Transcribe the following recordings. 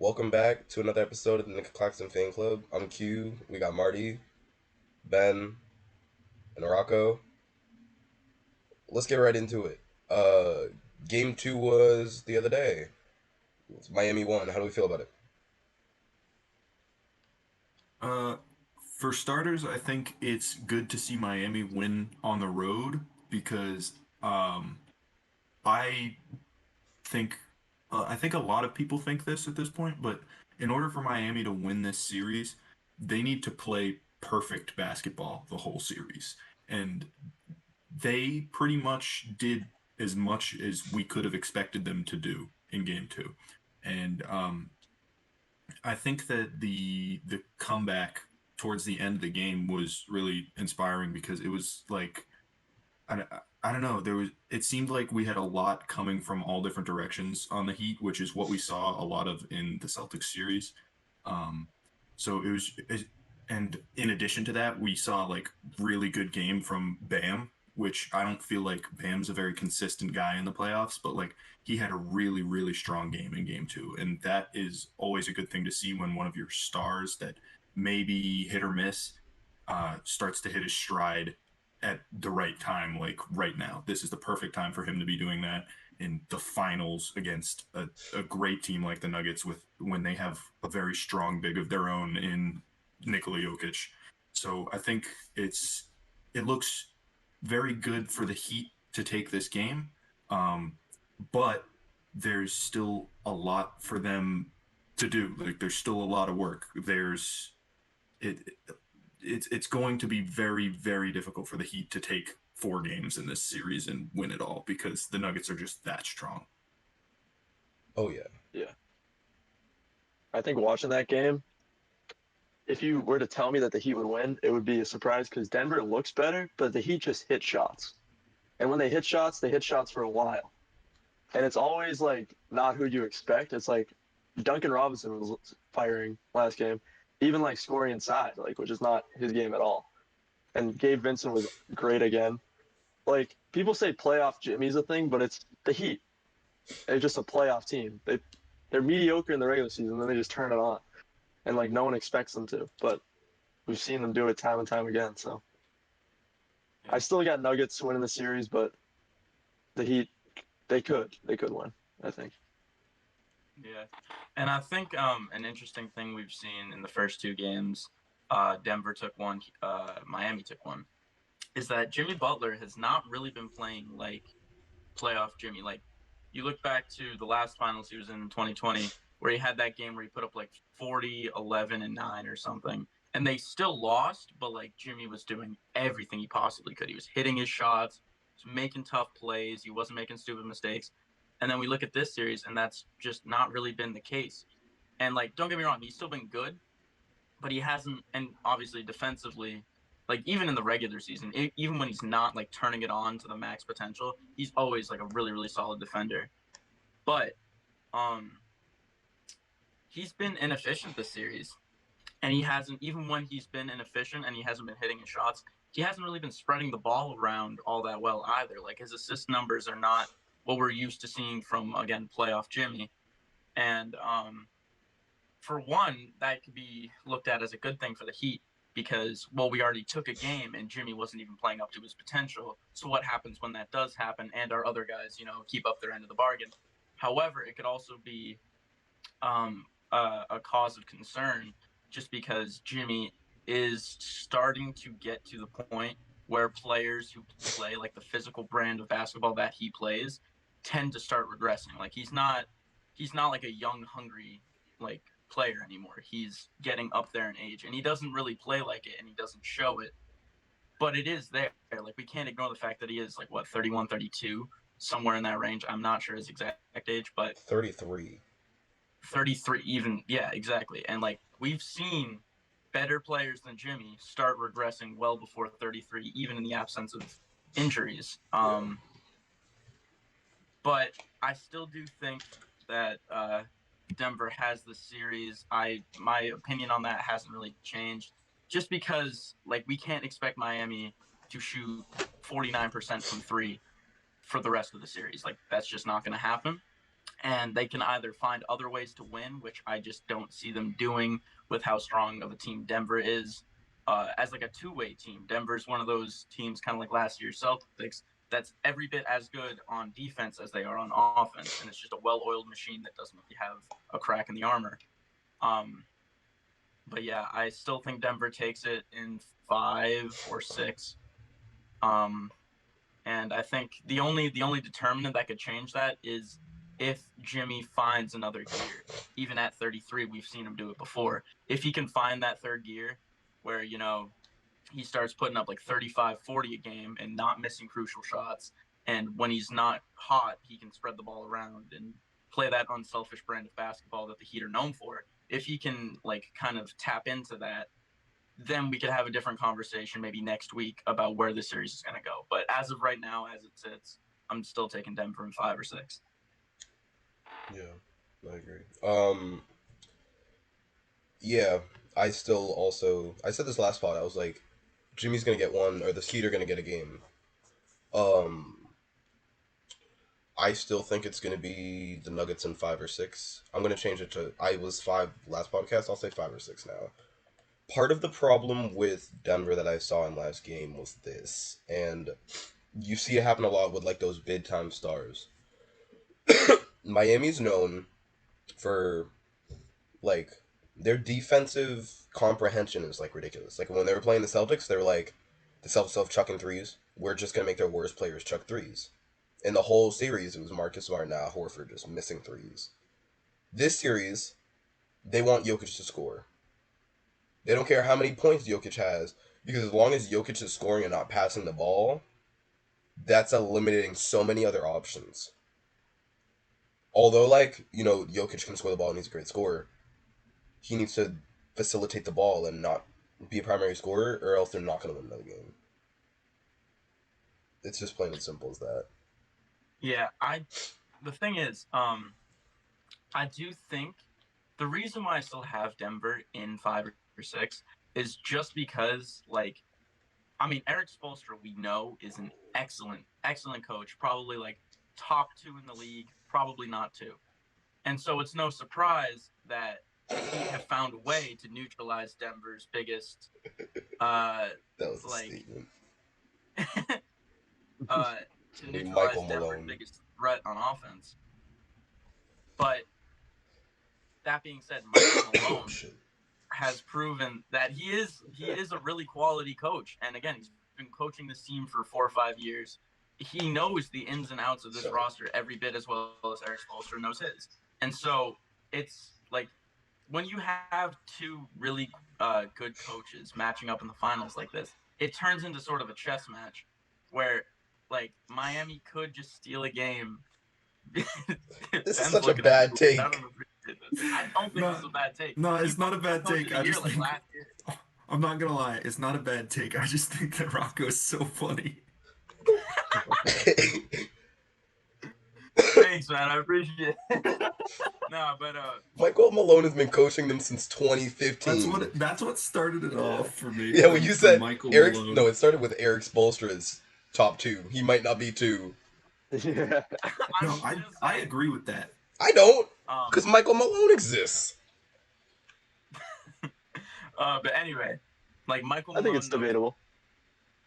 Welcome back to another episode of the Nick Claxton Fan Club. I'm Q. We got Marty, Ben, and Rocco. Let's get right into it. Game two was the other day. Miami won. How do we feel about it? Uh, for starters, I think it's good to see Miami win on the road because I think I think a lot of people think this at this point, but in order for Miami to win this series, they need to play perfect basketball the whole series. And they pretty much did as much as we could have expected them to do in game two. And I think that the comeback towards the end of the game was really inspiring because it was like I, I don't know, there was it seemed like we had a lot coming from all different directions on the Heat, which is what we saw a lot of in the Celtics series. Um, so and in addition to that, we saw like really good game from Bam, which I don't feel like Bam's a very consistent guy in the playoffs, but like he had a really, really strong game in game two. And that is always a good thing to see when one of your stars that maybe hit or miss starts to hit his stride at the right time, like right now. This is the perfect time for him to be doing that in the finals against a great team like the Nuggets with when they have a very strong big of their own in Nikola Jokic. So I think it looks very good for the Heat to take this game, um, but there's still a lot for them to do. Like there's still a lot of work. It it's going to be very very difficult for the Heat to take four games in this series and win it all because the Nuggets are just that strong. Oh yeah. Yeah. I think watching that game, if you were to tell me that the Heat would win, it would be a surprise because Denver looks better, but the Heat just hit shots. And when they hit shots for a while. And it's always like not who you expect. It's like Duncan Robinson was firing last game, even like scoring inside, like which is not his game at all. And Gabe Vincent was great again. Like people say playoff Jimmy's a thing, but it's the Heat. They're just a playoff team. They're mediocre in the regular season, then they just turn it on. And like no one expects them to. But we've seen them do it time and time again. So I Yeah. still got Nuggets winning the series, but the Heat they could win. I think. Yeah, and I think an interesting thing we've seen in the first two games, Denver took one, Miami took one, is that Jimmy Butler has not really been playing like playoff Jimmy. Like you look back to the last finals he was in 2020, where he had that game where he put up like 40, 11, and 9 or something, and they still lost, but like Jimmy was doing everything he possibly could. He was hitting his shots, he was making tough plays, he wasn't making stupid mistakes. And then we look at this series, and that's just not really been the case. And like, don't get me wrong, he's still been good, but he hasn't. And obviously, defensively, like even in the regular season, even when he's not like turning it on to the max potential, he's always like a really, really solid defender. But um, he's been inefficient this series, and he hasn't. Even when he's been inefficient and he hasn't been hitting his shots, he hasn't really been spreading the ball around all that well either. Like his assist numbers are not what we're used to seeing from again playoff Jimmy. And for one, that could be looked at as a good thing for the Heat because, well, we already took a game and Jimmy wasn't even playing up to his potential. So what happens when that does happen and our other guys, keep up their end of the bargain? However, it could also be a cause of concern just because Jimmy is starting to get to the point where players who play like the physical brand of basketball that he plays tend to start regressing. Like he's not like a young, hungry like player anymore. He's getting up there in age, and he doesn't really play like it, and he doesn't show it. But it is there. Like we can't ignore the fact that he is like what 31, 32, somewhere in that range. I'm not sure his exact age, but 33. 33 even. Yeah, exactly. And like we've seen better players than Jimmy start regressing well before 33, even in the absence of injuries. Yeah. But I still do think that Denver has the series. My opinion on that hasn't really changed, just because like we can't expect Miami to shoot 49% from three for the rest of the series. Like that's just not going to happen. and they can either find other ways to win, which I just don't see them doing with how strong of a team Denver is. As like a two-way team, Denver's one of those teams, kind of like last year's Celtics, that's every bit as good on defense as they are on offense, and it's just a well-oiled machine that doesn't really have a crack in the armor. But yeah, I still think Denver takes it in 5 or 6. Um, and I think the only determinant that could change that is if Jimmy finds another gear. Even at 33, we've seen him do it before. If he can find that third gear where, he starts putting up like 35, 40 a game and not missing crucial shots, and when he's not hot, he can spread the ball around and play that unselfish brand of basketball that the Heat are known for. If he can like kind of tap into that, then we could have a different conversation maybe next week about where the series is going to go. But as of right now, as it sits, I'm still taking Denver in 5 or 6. Yeah, I agree. Yeah, I still also I said this last pod. I was like, Jimmy's gonna get one, or the Heat are gonna get a game. Um, I still think it's gonna be the Nuggets in 5 or 6. I'm gonna change it to I was 5 last podcast. I'll say 5 or 6 now. Part of the problem with Denver that I saw in last game was this, and you see it happen a lot with like those big time stars. Miami's known for like their defensive comprehension is like ridiculous. Like when they were playing the Celtics, they were like the Celtics chucking threes. We're just gonna make their worst players chuck threes. In the whole series, it was Marcus Smart and Al Horford just missing threes. This series, they want Jokic to score. They don't care how many points Jokic has, because as long as Jokic is scoring and not passing the ball, that's eliminating so many other options. Although, like, Jokic can score the ball and he's a great scorer, he needs to facilitate the ball and not be a primary scorer, or else they're not going to win another game. It's just plain and simple as that. Yeah, the thing is, I do think the reason why I still have Denver in 5 or 6 is just because, like, I mean, Eric Spoelstra, we know, is an excellent, excellent coach, probably like top 2 in the league, probably not 2. And so it's no surprise that he have found a way to neutralize Denver's biggest, That was a like, statement. to neutralize Denver's biggest threat on offense. But that being said, Michael Malone has proven that he is a really quality coach. And again, he's been coaching this team for 4 or 5 years. He knows the ins and outs of this roster every bit as well as Eric Spoelstra knows his. And so it's like when you have 2 really good coaches matching up in the finals like this, it turns into sort of a chess match where like Miami could just steal a game. This is such a bad take. I don't think this is a bad take. No, it's not a bad take. I just think, last year. I'm not gonna lie, it's not a bad take. I just think that Rocco is so funny. Thanks, man. I appreciate it. No, but Michael Malone has been coaching them since 2015. That's what started it off for me. Yeah, when you said Michael Eric, Malone. no, it started with Eric Spoelstra's top 2. He might not be 2. Yeah. No, I agree with that. I don't, because Michael Malone exists. But anyway, like Michael I Malone think it's debatable.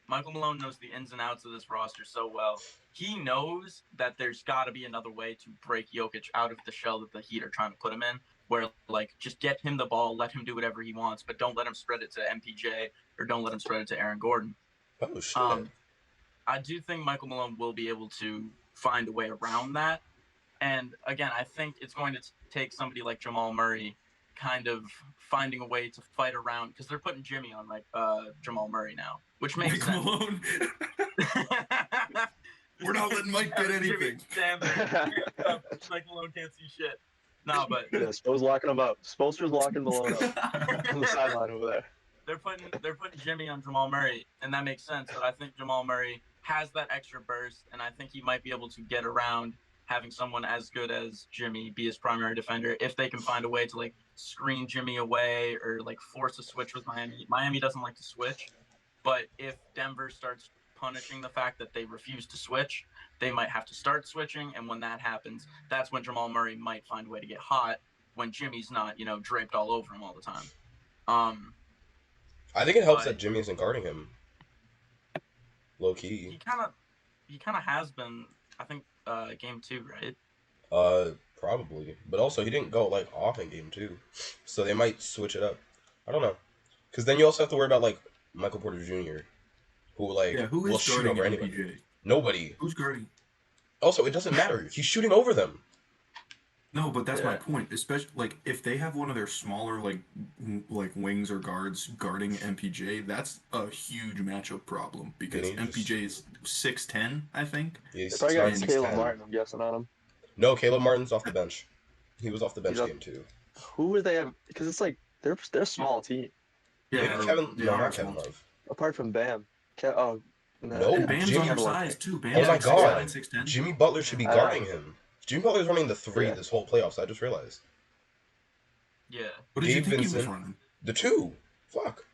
Michael Malone knows the ins and outs of this roster so well. He knows that there's got to be another way to break Jokic out of the shell that the Heat are trying to put him in, where, like, just get him the ball, let him do whatever he wants, but don't let him spread it to MPJ or don't let him spread it to Aaron Gordon. Oh, shit. I do think Michael Malone will be able to find a way around that. And, again, I think it's going to take somebody like Jamal Murray kind of finding a way to fight around, because they're putting Jimmy on like Jamal Murray now, which makes sense. Malone. We're not letting Mike get anything. Stand there. Mike Malone can't see shit. No, but yeah, Spo's locking him up. Spoelstra's locking Malone up on the sideline over there. They're putting Jimmy on Jamal Murray, and that makes sense. But I think Jamal Murray has that extra burst, and I think he might be able to get around having someone as good as Jimmy be his primary defender if they can find a way to like screen Jimmy away or like force a switch with Miami. Miami doesn't like to switch, but if Denver starts punishing the fact that they refuse to switch, they might have to start switching, and when that happens, that's when Jamal Murray might find a way to get hot when Jimmy's not, draped all over him all the time. I think it helps that But Jimmy isn't guarding him. Low key. he kind of has been. I think game 2, right? Probably. But also, he didn't go like off in game 2, so they might switch it up. I don't know. Because then you also have to worry about like Michael Porter Jr., who like Yeah, who will is shoot guarding over anybody. MPJ? Nobody. Who's guarding? Also, it doesn't matter. He's shooting over them. No, but that's my Yeah. point. Especially like if they have one of their smaller like wings or guards guarding MPJ, that's a huge matchup problem They because need to just. MPJ is 6'10", I think. Yeah, They he's probably 6'9", got And Caleb 6'10". Martin, I'm guessing, on him. No, Caleb Martin's off the bench. He was off the He's bench up. game 2. Who would they have? Because it's like they're a small team Maybe yeah, Kevin. they No, are not small. Kevin Love. apart from Bam. No, And Bam's Jimmy. Kevin Love. undersized too. Oh Bam's my like God, 6'9", 6'10". Jimmy Butler should be guarding him. Jimmy Butler's running the 3 Yeah. this whole playoffs. I just realized. Yeah. What did you Gabe think he was Vincent, running? the 2. Fuck.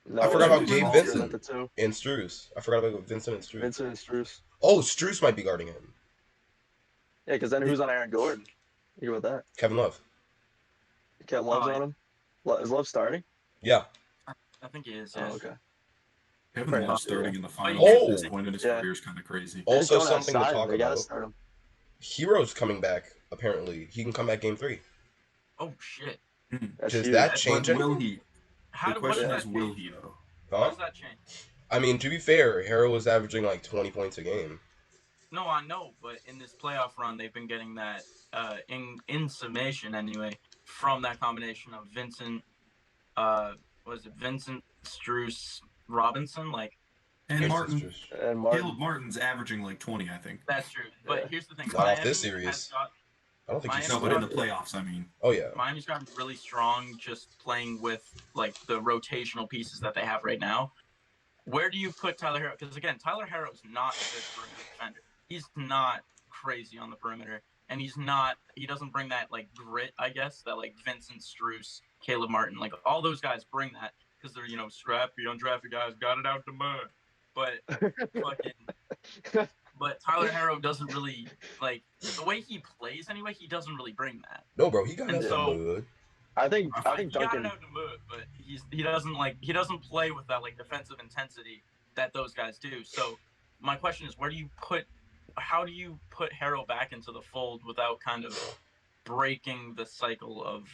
No, I forgot Jimmy about Gabe Butler's Vincent. Vincent The two. and Strus. I forgot about Vincent and Strus. Vincent and Strus. Oh, Strus might be guarding him. Yeah, because then who's on Aaron Gordon? Think about that. Kevin Love. Kevin Love's Oh, on him. Is Love starting? Yeah. I think he is. Oh, Yeah. okay. Kevin Fair Love enough, starting yeah. in the But finals Oh! at this point in his Yeah. career is kind of crazy. They just Also, don't have something to size, talk they gotta about. start him. Hero's coming back. Apparently, he can come back game 3. Oh shit. That's Does huge. that But change will anything? he? What The does question that is, will change? he though? What Huh? does that change? I mean, to be fair, Hero was averaging like 20 points a game. No, I know, but in this playoff run, they've been getting that in summation anyway from that combination of Vincent, was it Vincent, Strus, Robinson? Like And It's Martin, just And Martin. Caleb Martin's averaging like 20, I think. that's true. But here's the thing: not off this Miami has series. got I don't think he's No, Miami's but in scored. the playoffs, I mean. Oh yeah. Miami's gotten really strong just playing with like the rotational pieces that they have right now. Where do you put Tyler Hero? Because again, Tyler Hero's not a good perimeter defender. He's not crazy on the perimeter, and he doesn't bring that like grit, I guess, that like Vincent Strus, Caleb Martin, like all those guys bring that because they're scrappy, undrafted guys, got it out the mud. But fucking, but Tyler Hero doesn't really like the way he plays anyway. He doesn't really bring that. No, bro, he got And out the so- mud. I think He got it Duncan. out in the mud, but he doesn't play with that like defensive intensity that those guys do. So my question is, how do you put Harrow back into the fold without kind of breaking the cycle of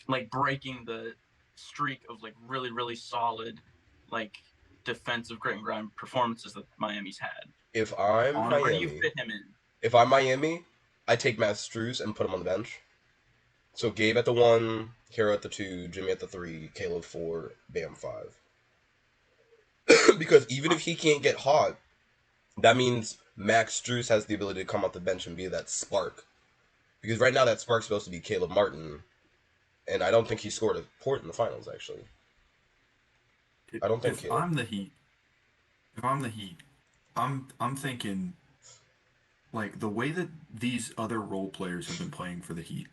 like breaking the streak of like really really solid like defensive grit and grind performances that Miami's had? If I'm Where do you Miami, fit him in? if I'm Miami, I take Matt Strus and put him on the bench. So Gabe at the 1, Hero at the 2, Jimmy at the 3, Caleb 4, Bam 5. Because even if he can't get hot, that means Max Strus has the ability to come off the bench and be that spark. Because right now that spark's supposed to be Caleb Martin, and I don't think he scored a point in the finals actually. I don't think If Caleb. I'm the Heat, I'm thinking like the way that these other role players have been playing for the Heat,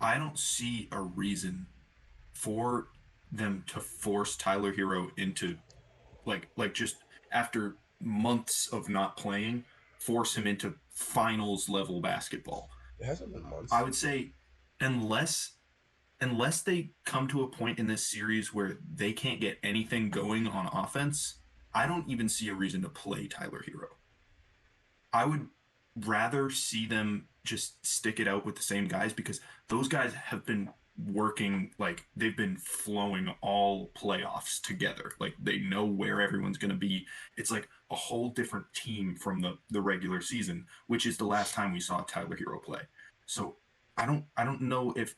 I don't see a reason for them to force Tyler Hero into like just after months of not playing, force him into finals level basketball. It hasn't been months. I would say unless they come to a point in this series where they can't get anything going on offense, I don't even see a reason to play Tyler Hero. I would rather see them just stick it out with the same guys because those guys have been working, like they've been flowing all playoffs together. Like they know where everyone's going to be. It's like a whole different team from the regular season, which is the last time we saw Tyler Hero play. So I don't know if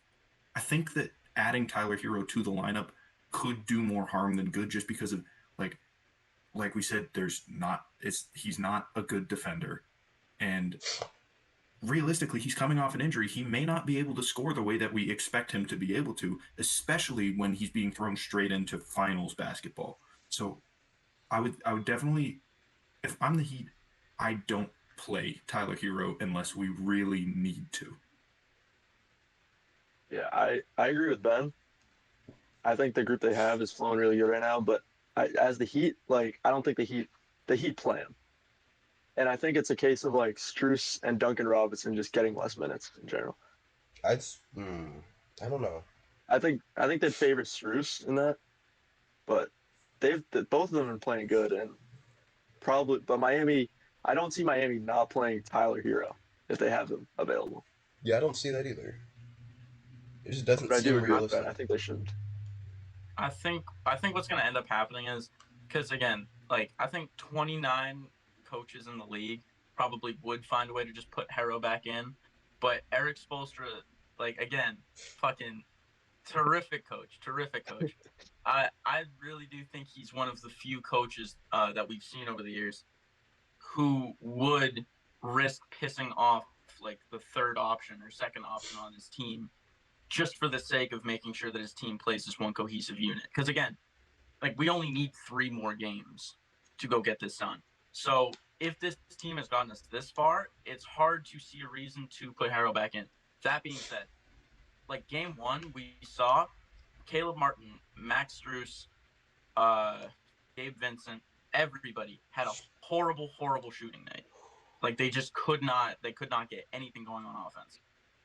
I think that adding Tyler Hero to the lineup could do more harm than good just because of like we said, he's not a good defender. And realistically, he's coming off an injury. He may not be able to score the way that we expect him to be able to, especially when he's being thrown straight into finals basketball. So I would definitely, if I'm the Heat, I don't play Tyler Hero unless we really need to. Yeah, I agree with Ben. I think the group they have is flowing really good right now. But as the Heat, like I don't think the Heat play him. And I think it's a case of like Strus and Duncan Robinson just getting less minutes in general. I'd, I don't know. I think they'd favor Strus in that, but both of them are playing good and probably. But Miami, I don't see Miami not playing Tyler Hero if they have him available. Yeah, I don't see that either. It just doesn't But I do seem agree with Ben. realistic. I think they shouldn't. I think what's going to end up happening is because again, like I think 29 coaches in the league probably would find a way to just put Harrow back in, but Eric Spoelstra, like again, fucking terrific coach, terrific coach. I really do think he's one of the few coaches that we've seen over the years who would risk pissing off like the third option or second option on his team just for the sake of making sure that his team plays as one cohesive unit. Because again, like we only need 3 more games to go get this done. So if this team has gotten us this far, it's hard to see a reason to put Harrow back in. That being said, like game 1, we saw Caleb Martin, Max Strus, Gabe Vincent, everybody had a horrible, horrible shooting night. Like they just could not get anything going on offense.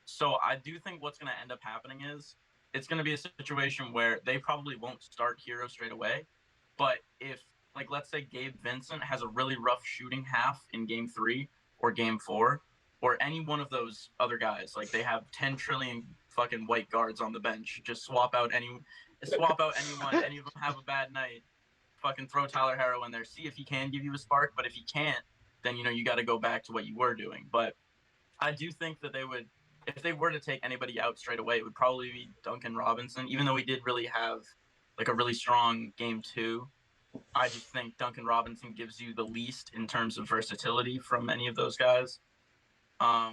So I do think what's going to end up happening is it's going to be a situation where they probably won't start Hero straight away. But if, like, let's say Gabe Vincent has a really rough shooting half in game 3 or game 4, or any one of those other guys, like they have 10 trillion fucking white guards on the bench, just swap out anyone, any of them have a bad night, fucking throw Tyler Harrow in there, see if he can give you a spark. But if he can't, then, you got to go back to what you were doing. But I do think that they would, if they were to take anybody out straight away, it would probably be Duncan Robinson, even though he did really have like a really strong game 2. I just think Duncan Robinson gives you the least in terms of versatility from any of those guys. I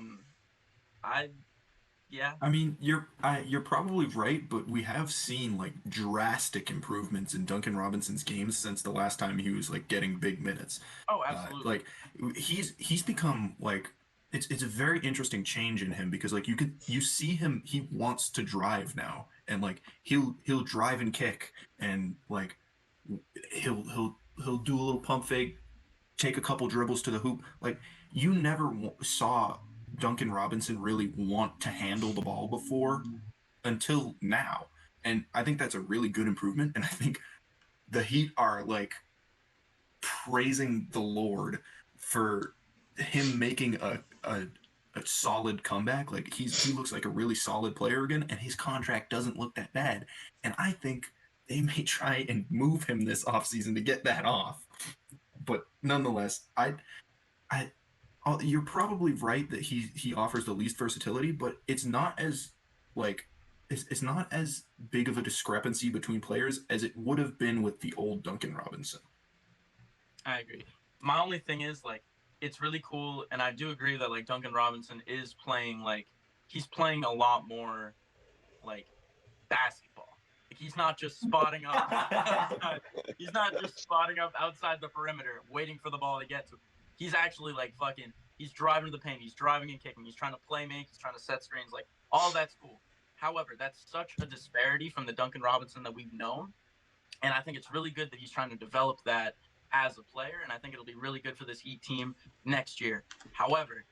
mean, you're probably right, but we have seen like drastic improvements in Duncan Robinson's games since the last time he was like getting big minutes. Oh, absolutely. Like he's become like it's a very interesting change in him because like you see him, he wants to drive now, and like he'll drive and kick, and like he'll do a little pump fake, take a couple dribbles to the hoop. Like you never saw Duncan Robinson really want to handle the ball before until now. And I think that's a really good improvement. And I think the Heat are like praising the Lord for him making a solid comeback. Like he looks like a really solid player again, and his contract doesn't look that bad. And I think they may try and move him this offseason to get that off. But nonetheless, you're probably right that he offers the least versatility, but it's not as like it's not as big of a discrepancy between players as it would have been with the old Duncan Robinson. I agree. My only thing is like it's really cool, and I do agree that like Duncan Robinson is playing like he's playing a lot more like basketball. Like he's not just spotting up. He's not just spotting up outside the perimeter, waiting for the ball to get to him. He's actually like fucking. He's driving to the paint. He's driving and kicking. He's trying to play make. He's trying to set screens. Like all that's cool. However, that's such a disparity from the Duncan Robinson that we've known, and I think it's really good that he's trying to develop that as a player, and I think it'll be really good for this Heat team next year. However,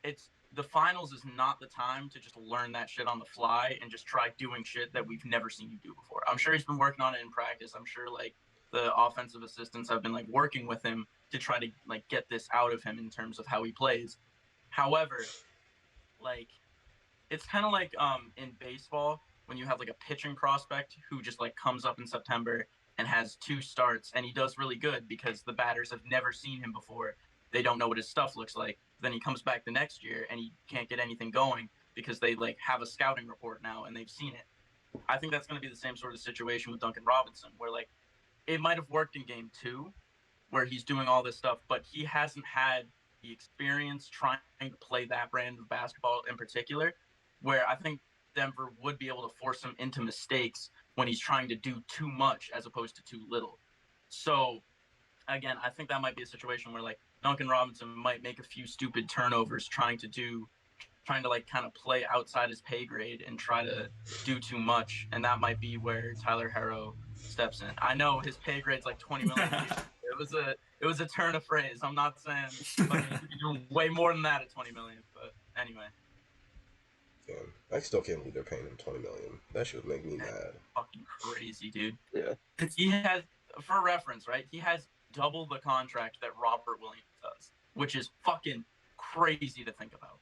it's the finals is not the time to just learn that shit on the fly and just try doing shit that we've never seen you do before. I'm sure he's been working on it in practice. I'm sure like the offensive assistants have been like working with him to try to like get this out of him in terms of how he plays. However, like it's kind of like in baseball when you have like a pitching prospect who just like comes up in September and has 2 starts and he does really good because the batters have never seen him before. They don't know what his stuff looks like. Then he comes back the next year and he can't get anything going because they like have a scouting report now and they've seen it. I think that's going to be the same sort of situation with Duncan Robinson where like it might have worked in game 2 where he's doing all this stuff, but he hasn't had the experience trying to play that brand of basketball in particular, where I think Denver would be able to force him into mistakes when he's trying to do too much as opposed to too little. So again, I think that might be a situation where like Duncan Robinson might make a few stupid turnovers trying to like kind of play outside his pay grade and try to do too much. And that might be where Tyler Harrow steps in. I know his pay grade's like $20 million. It was a turn of phrase. I'm not saying fucking he could be doing way more than that at 20 million. But anyway, Damn, I still can't believe they're paying him 20 million. That should make me that's mad. fucking crazy, dude. Yeah. He has, for reference, right? He has double the contract that Robert Williams does, which is fucking crazy to think about.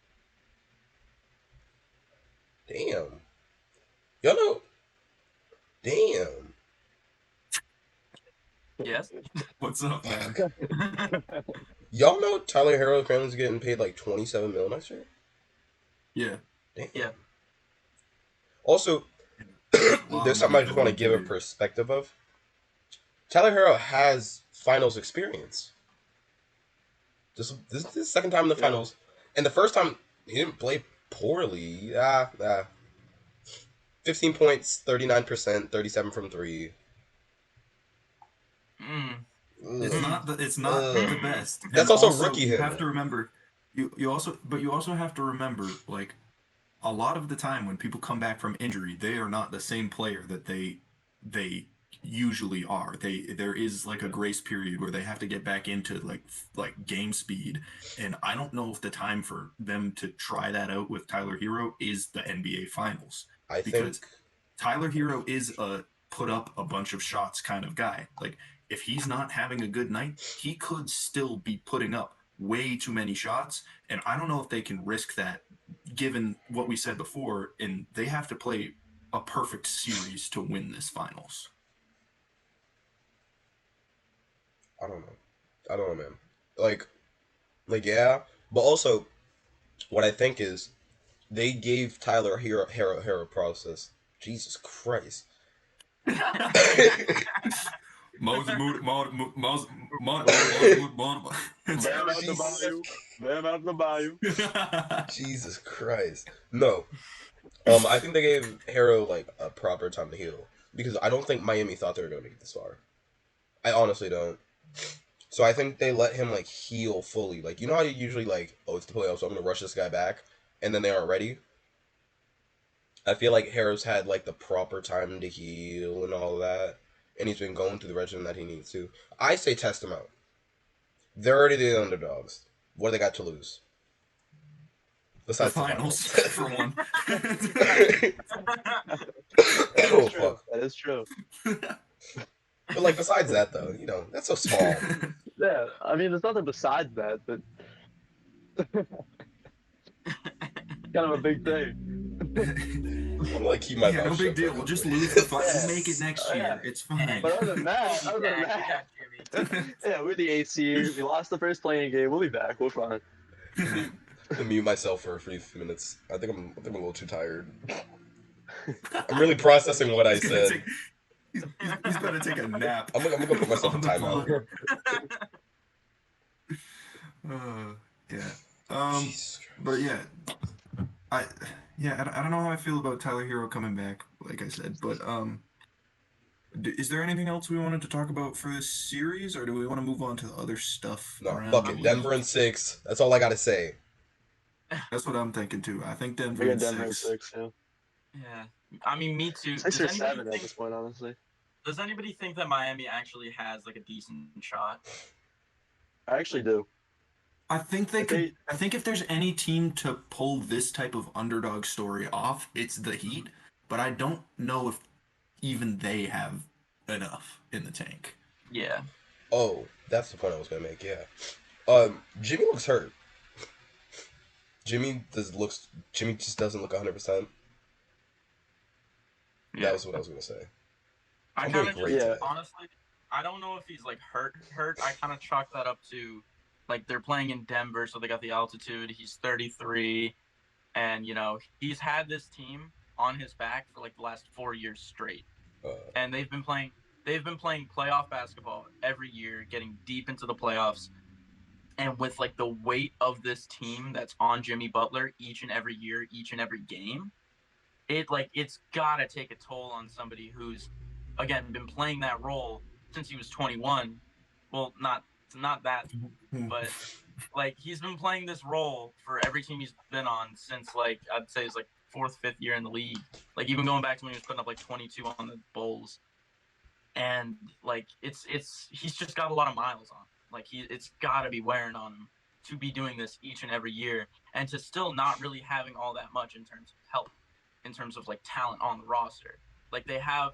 Damn. Y'all know. Damn. Yes. What's up, man? Y'all know Tyler Hero currently getting paid like 27 mil next year? Yeah. Damn. Yeah. Also, A lot there's of something money I just going want to give into a it. perspective of. Tyler Hero has finals experience. This is the second time in the Yeah. finals. And the first time, he didn't play poorly. 15 points, 39%, 37 from 3. Mm. It's Ugh. not it's not Ugh. the best. That's And also also rookie you him. have to remember you also have to remember, like, a lot of the time when people come back from injury, they are not the same player that they usually are. There is like a grace period where they have to get back into like game speed, and I don't know if the time for them to try that out with Tyler Hero is the NBA Finals, I think because Tyler Hero is a put up a bunch of shots kind of guy. Like, if he's not having a good night, he could still be putting up way too many shots, and I don't know if they can risk that given what we said before, and they have to play a perfect series to win this finals. I don't know. I don't know, man. Yeah, but also what I think is they gave Tyler Hero process. Jesus Christ. Bam out the Jesus, bayou. Bam out the bayou. Jesus Christ. No. I think they gave Hero like a proper time to heal because I don't think Miami thought they were going to get this far. I honestly don't. So I think they let him like heal fully. Like, you know how you usually like, oh, it's the playoffs, so I'm gonna rush this guy back, and then they aren't ready. I feel like Harris had like the proper time to heal and all that, and he's been going through the regimen that he needs to. I say test him out. They're already the underdogs. What do they got to lose? The Besides the finals, finals. for one. That Oh is true. fuck. That is true. But like besides that though, that's so small. Yeah, I mean, there's nothing besides that, but kind of a big thing. I'm like keep my Yeah, mouth no big shut. deal. We'll just lose the fight. We'll Yeah. make it next year. It's fine. But other than that, We'll be back. We got Jimmy. yeah, we're the 8th seed. We lost the first playing game. We'll be back. We're fine. To mute myself for a few minutes. I think I'm a little too tired. I'm really processing what I He's gonna said. take. He's gonna take a nap. I'm gonna put myself in on the timeout. pod. Yeah. Jesus But Christ. yeah, I I don't know how I feel about Tyler Hero coming back, like I said, but is there anything else we wanted to talk about for this series, or do we want to move on to the other stuff No, around fuck the it. league? Denver in 6. That's all I gotta say. That's what I'm thinking too. I think Denver I in got Denver at 6. 6, yeah. Yeah, I mean, me too. 6 or 7 at this point, honestly. Does anybody think that Miami actually has like a decent shot? I actually do. I think they If could. they- I think if there's any team to pull this type of underdog story off, it's the Heat. But I don't know if even they have enough in the tank. Yeah. Oh, that's the point I was gonna make. Yeah. Jimmy looks hurt. Jimmy just doesn't look 100%. Yeah. That was what I was gonna say. I I'm kind doing of great just today. honestly, I don't know if he's like hurt. I kind of chalk that up to like they're playing in Denver, so they got the altitude. He's 33, and he's had this team on his back for like the last 4 years straight, and they've been playing playoff basketball every year, getting deep into the playoffs. And with like the weight of this team that's on Jimmy Butler each and every year, each and every game, it's gotta take a toll on somebody who's again been playing that role since he was 21. Well, not that, but like he's been playing this role for every team he's been on since like I'd say it's like fourth, fifth year in the league. Like even going back to when he was putting up like 22 on the Bulls, and like it's he's just got a lot of miles on. Like it's got to be wearing on him to be doing this each and every year, and to still not really having all that much in terms of help, in terms of like talent on the roster. Like they have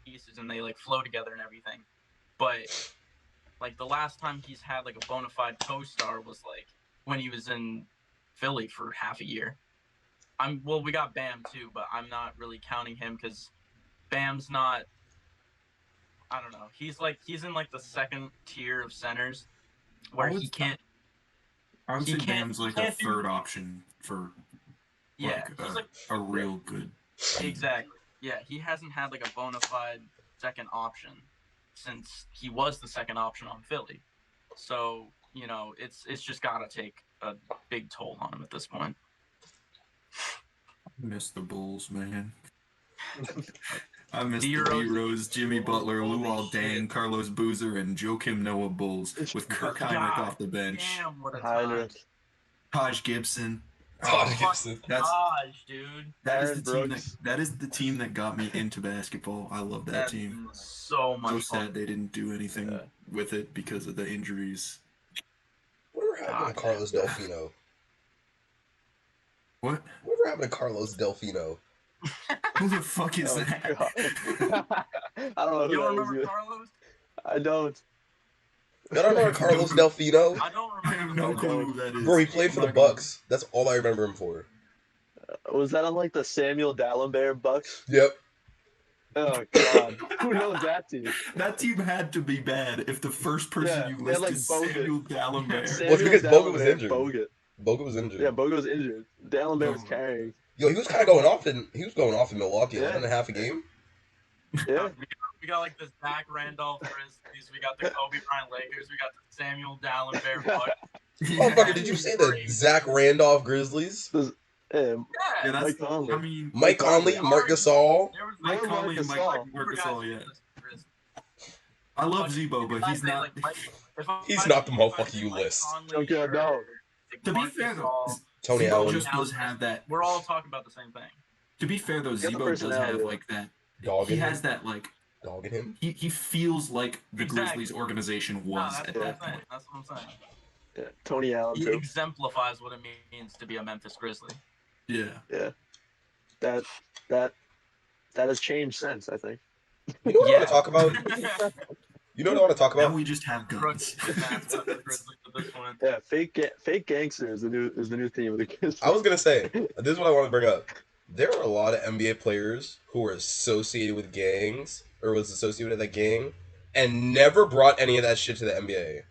pieces and they like flow together and everything, but like the last time he's had like a bona fide co-star was like when he was in Philly for half a year. We got Bam too, but I'm not really counting him because Bam's not. I don't know. He's in like the second tier of centers where he can't. I would He say can't. Bam's He like a can't do. third option for Yeah, like he's like a real good team. exactly. Yeah, he hasn't had like a bona fide second option since he was the second option on Philly. So it's just gotta take a big toll on him at this point. Miss the Bulls, man. I miss the D-Rose, D-Rose, Jimmy Butler, holy Luol Deng, shit. Carlos Boozer, and Joakim Noah Bulls with Kirk Heinrich off the bench. Damn, what a time. Heinrich. Taj Gibson. Taj Gibson. Taj, dude. That is Aaron the team Brooks. that is the team that got me into basketball. I love that team. So much So fun. sad they didn't do anything with it because of the injuries. Whatever happened to Carlos Delfino? What? Whatever happened to Carlos Delfino? Who the fuck is that? I don't know. You don't Who that remember is. Carlos? I don't. I don't remember Carlos Delfino. I don't I have remember. no clue who that is. Bro, he played for the Bucks. That's all I remember him for. Was that on like the Samuel Dallenberg Bucks? Yep. Oh God, who knows that team? That team had to be bad if the first person you they had, list like, is Bogut. Samuel Dallenberg. Well, it's because Bogut was Dallenberg, injured. Bogut. Bogut was injured. Yeah, Bogut was injured. Dallenberg was Oh. carrying. Yo, he was kind of going off in Milwaukee, 11.5 a game. Yeah. We got like the Zach Randolph Grizzlies. We got the Kobe Bryant Lakers. We got the Samuel Dallenberg Bucks. Motherfucker, did you say the Zach Randolph Grizzlies? Yeah, Yeah, that's, Mike Conley. I mean, Mike Conley, Marc Gasol. There was Mike Or Conley and Marc Marc Gasol, yeah. Grizzlies. I love Zebo, but he's not. He's not the motherfucker you list. Okay, no. To be fair, though, Tony Zebo Allen. just does have that. We're all talking about the same thing. To be fair, though, got the Zebo does have personality. like that. Dog He in has him. that like. Dog in him. He feels like the Exactly. Grizzlies organization was that's at what that I'm saying. point. That's what I'm saying. Yeah, Tony Allen He too. exemplifies what it means to be a Memphis Grizzly. Yeah. Yeah. That has changed since, I think. You know what I want to talk about? You know what I want to talk Now about? we just have guns. Yeah, fake gangster is the new theme of the Grizzlies. I was gonna say, this is what I want to bring up. There are a lot of NBA players who were associated with gangs or was associated with that gang and never brought any of that shit to the NBA.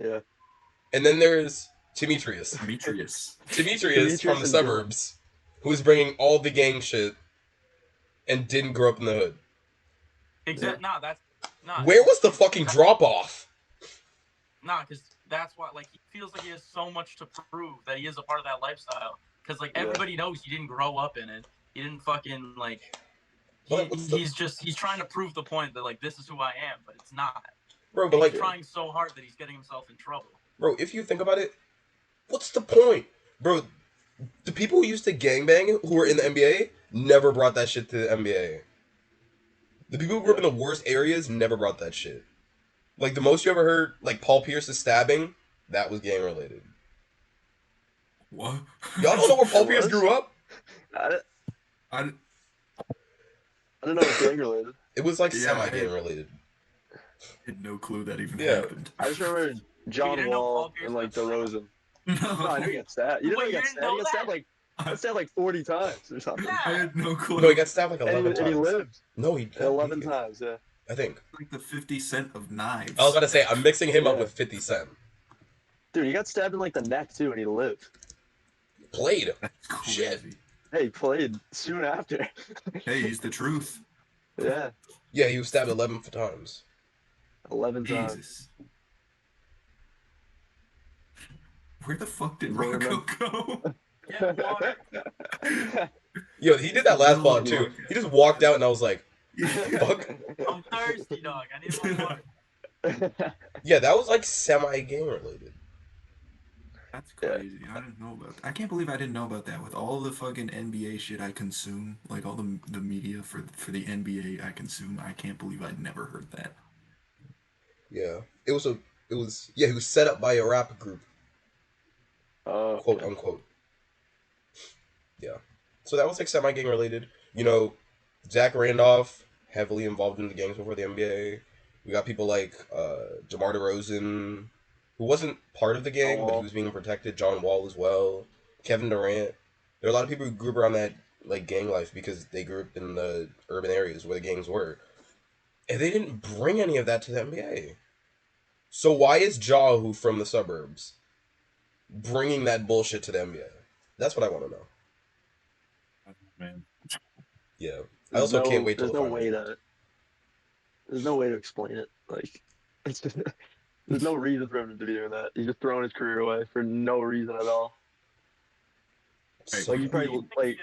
Yeah. And then there's Demetrius from the suburbs, who's bringing all the gang shit and didn't grow up in the hood. Exactly. Where was the fucking drop off? Because that's why, like, he feels like he has so much to prove that he is a part of that lifestyle. Because, like, everybody knows he didn't grow up in it. He didn't fucking, like, he's trying to prove the point that, like, this is who I am, but it's not. Bro, but, like, he's trying so hard that he's getting himself in trouble. Bro, if you think about it, what's the point? Bro, the people who used to gangbang who were in the NBA never brought that shit to the NBA. The people who grew up in the worst areas never brought that shit. Like, the most you ever heard, like, Paul Pierce's stabbing, that was gang-related. What? Y'all don't know where Paul Pierce grew up? I don't know if gang-related. It was, like, semi-gang-related. I had no clue that even happened. I just remember John Wall and, like, DeRozan. No, I didn't get stabbed. You didn't know he got stabbed? He got stabbed like 40 times or something. I had no clue. No, he got stabbed like 11 times. And he lived. No, he 11 times, yeah. I think. Like the 50 Cent of knives. I was about to say, I'm mixing him up with 50 Cent. Dude, he got stabbed in, like, the neck, too, and he lived. Played. That's crazy. Shit. Hey, he played soon after. Hey, he's the truth. Yeah. Yeah, he was stabbed 11 times. 11 times. Jesus. Where the fuck did Rocco go? Yo, he did that last pod too. He just walked out and I was like, fuck. I'm thirsty, dog. I need some water. Yeah, that was like semi-game related. That's crazy. I didn't know about that. I can't believe I didn't know about that. With all the fucking NBA shit I consume, like all the media for the NBA I consume, I can't believe I'd never heard that. Yeah. It was a It was he was set up by a rap group, Oh, quote okay. unquote. Yeah. So that was like semi gang related. You know, Zach Randolph heavily involved in the gangs before the NBA. We got people like Jamar DeRozan, who wasn't part of the John gang, but he Wall. was being protected. John Wall as well. Kevin Durant. There are a lot of people who grew up around that like gang life because they grew up in the urban areas where the gangs were, and they didn't bring any of that to the NBA. So why is Ja, who from the suburbs, bringing that bullshit to the NBA? That's what I want to know. Man. Yeah. I also can't wait till There's the no finals. way to explain it. Like, it's just, there's no reason for him to be doing that. He's just throwing his career away for no reason at all. Right. So Like, you What do probably you think? like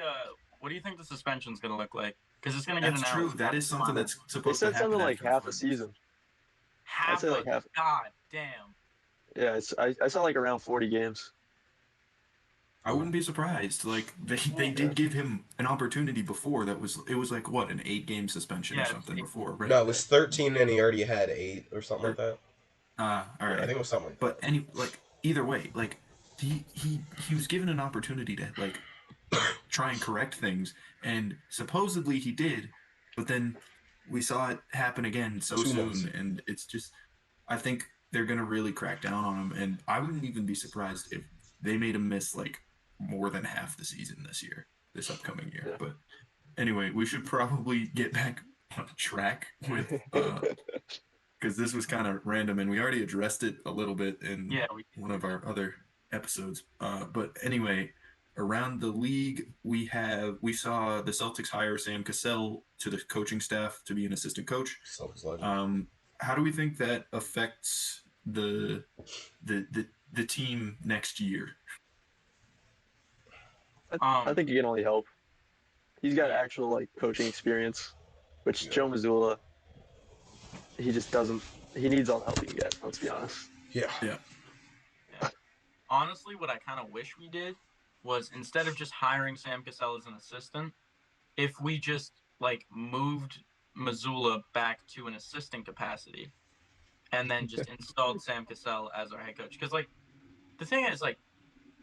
What do you think the suspension's gonna look like? Because it's gonna get That's true. announced. That is something Finals. that's they supposed to said something happen like after the half a finals. season. I'd Half say a like half. god damn. Yeah, I saw like around 40 games. I wouldn't be surprised. Like they Yeah. did give him an opportunity before that was it was like what, an 8 game suspension or Yeah, it's something before, right? no, it was 13 and he already had 8 or something like Or that. all Yeah, I right. think it was something like But that. either way, like he was given an opportunity to like try and correct things, and supposedly he did, but then we saw it happen again so 2 months. soon, and it's just I think they're gonna really crack down on him, and I wouldn't even be surprised if they made him miss like more than half the season this upcoming year. Yeah. But anyway, we should probably get back on track with because this was kind of random, and we already addressed it a little bit in yeah. We one of our other episodes. But anyway, around the league, we saw the Celtics hire Sam Cassell to the coaching staff to be an assistant coach. Celtics legend. How do we think that affects the team next year? I think he can only help. He's got yeah. actual like coaching experience, which Yeah. Joe Mazzulla, he just doesn't. He needs all the help he can get. Let's be honest. Yeah. Yeah, Yeah. Honestly, what I kind of wish we did was instead of just hiring Sam Cassell as an assistant, if we just like moved Missoula back to an assistant capacity and then just installed Sam Cassell as our head coach. Because like the thing is like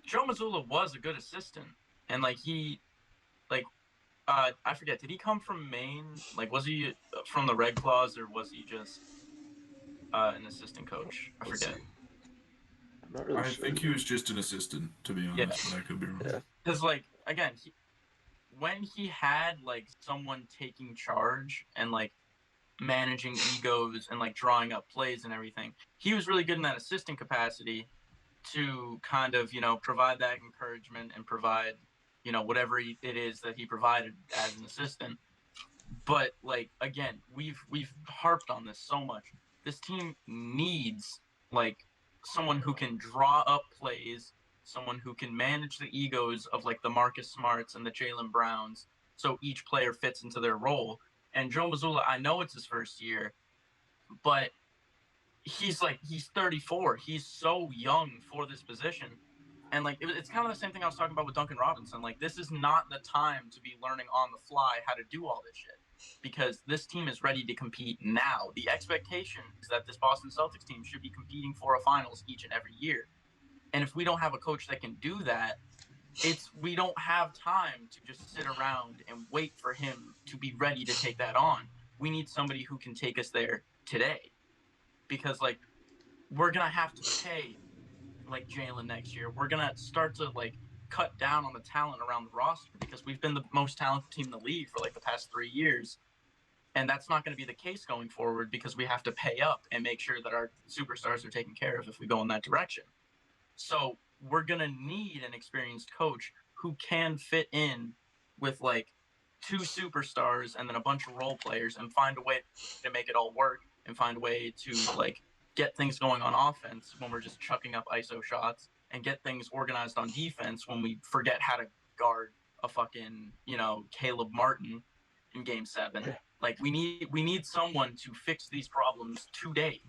Joe Missoula was a good assistant, and like he like I forget, did he come from Maine? Like was he from the Red Claws or was he just an assistant coach? I Let's forget. see. I'm not really I sure. think he was just an assistant, to be Yeah, honest, but I could be wrong. Yeah. because like again, when he had like someone taking charge and like managing egos and like drawing up plays and everything, he was really good in that assistant capacity to kind of provide that encouragement and provide whatever it is that he provided as an assistant. But like again, we've harped on this so much. This team needs like someone who can draw up plays, someone who can manage the egos of like the Marcus Smarts and the Jalen Browns, so each player fits into their role. And Joe Mazzulla, I know it's his first year, but he's 34. He's so young for this position. And like it's kind of the same thing I was talking about with Duncan Robinson. Like this is not the time to be learning on the fly how to do all this shit because this team is ready to compete now. The expectation is that this Boston Celtics team should be competing for a finals each and every year. And if we don't have a coach that can do that, we don't have time to just sit around and wait for him to be ready to take that on. We need somebody who can take us there today because like we're gonna have to pay like Jalen next year. We're gonna start to like cut down on the talent around the roster because we've been the most talented team in the league for like the past 3 years. And that's not going to be the case going forward because we have to pay up and make sure that our superstars are taken care of if we go in that direction. So we're going to need an experienced coach who can fit in with like 2 superstars and then a bunch of role players and find a way to make it all work and find a way to like get things going on offense when we're just chucking up ISO shots and get things organized on defense when we forget how to guard a fucking, Caleb Martin in game 7. Like we need someone to fix these problems today.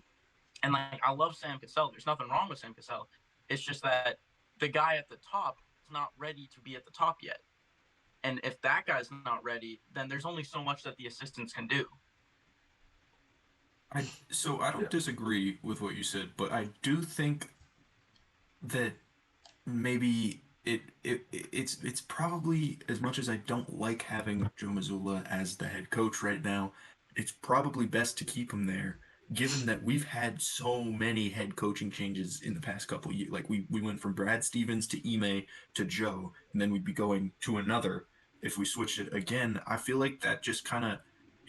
And like I love Sam Cassell. There's nothing wrong with Sam Cassell. It's just that the guy at the top is not ready to be at the top yet. And if that guy's not ready, then there's only so much that the assistants can do. I don't Yeah. disagree with what you said, but I do think that maybe it's probably, as much as I don't like having Joe Mazzulla as the head coach right now, it's probably best to keep him there, given that we've had so many head coaching changes in the past couple of years. Like we went from Brad Stevens to Ime to Joe, and then we'd be going to another if we switched it again. I feel like that just kind of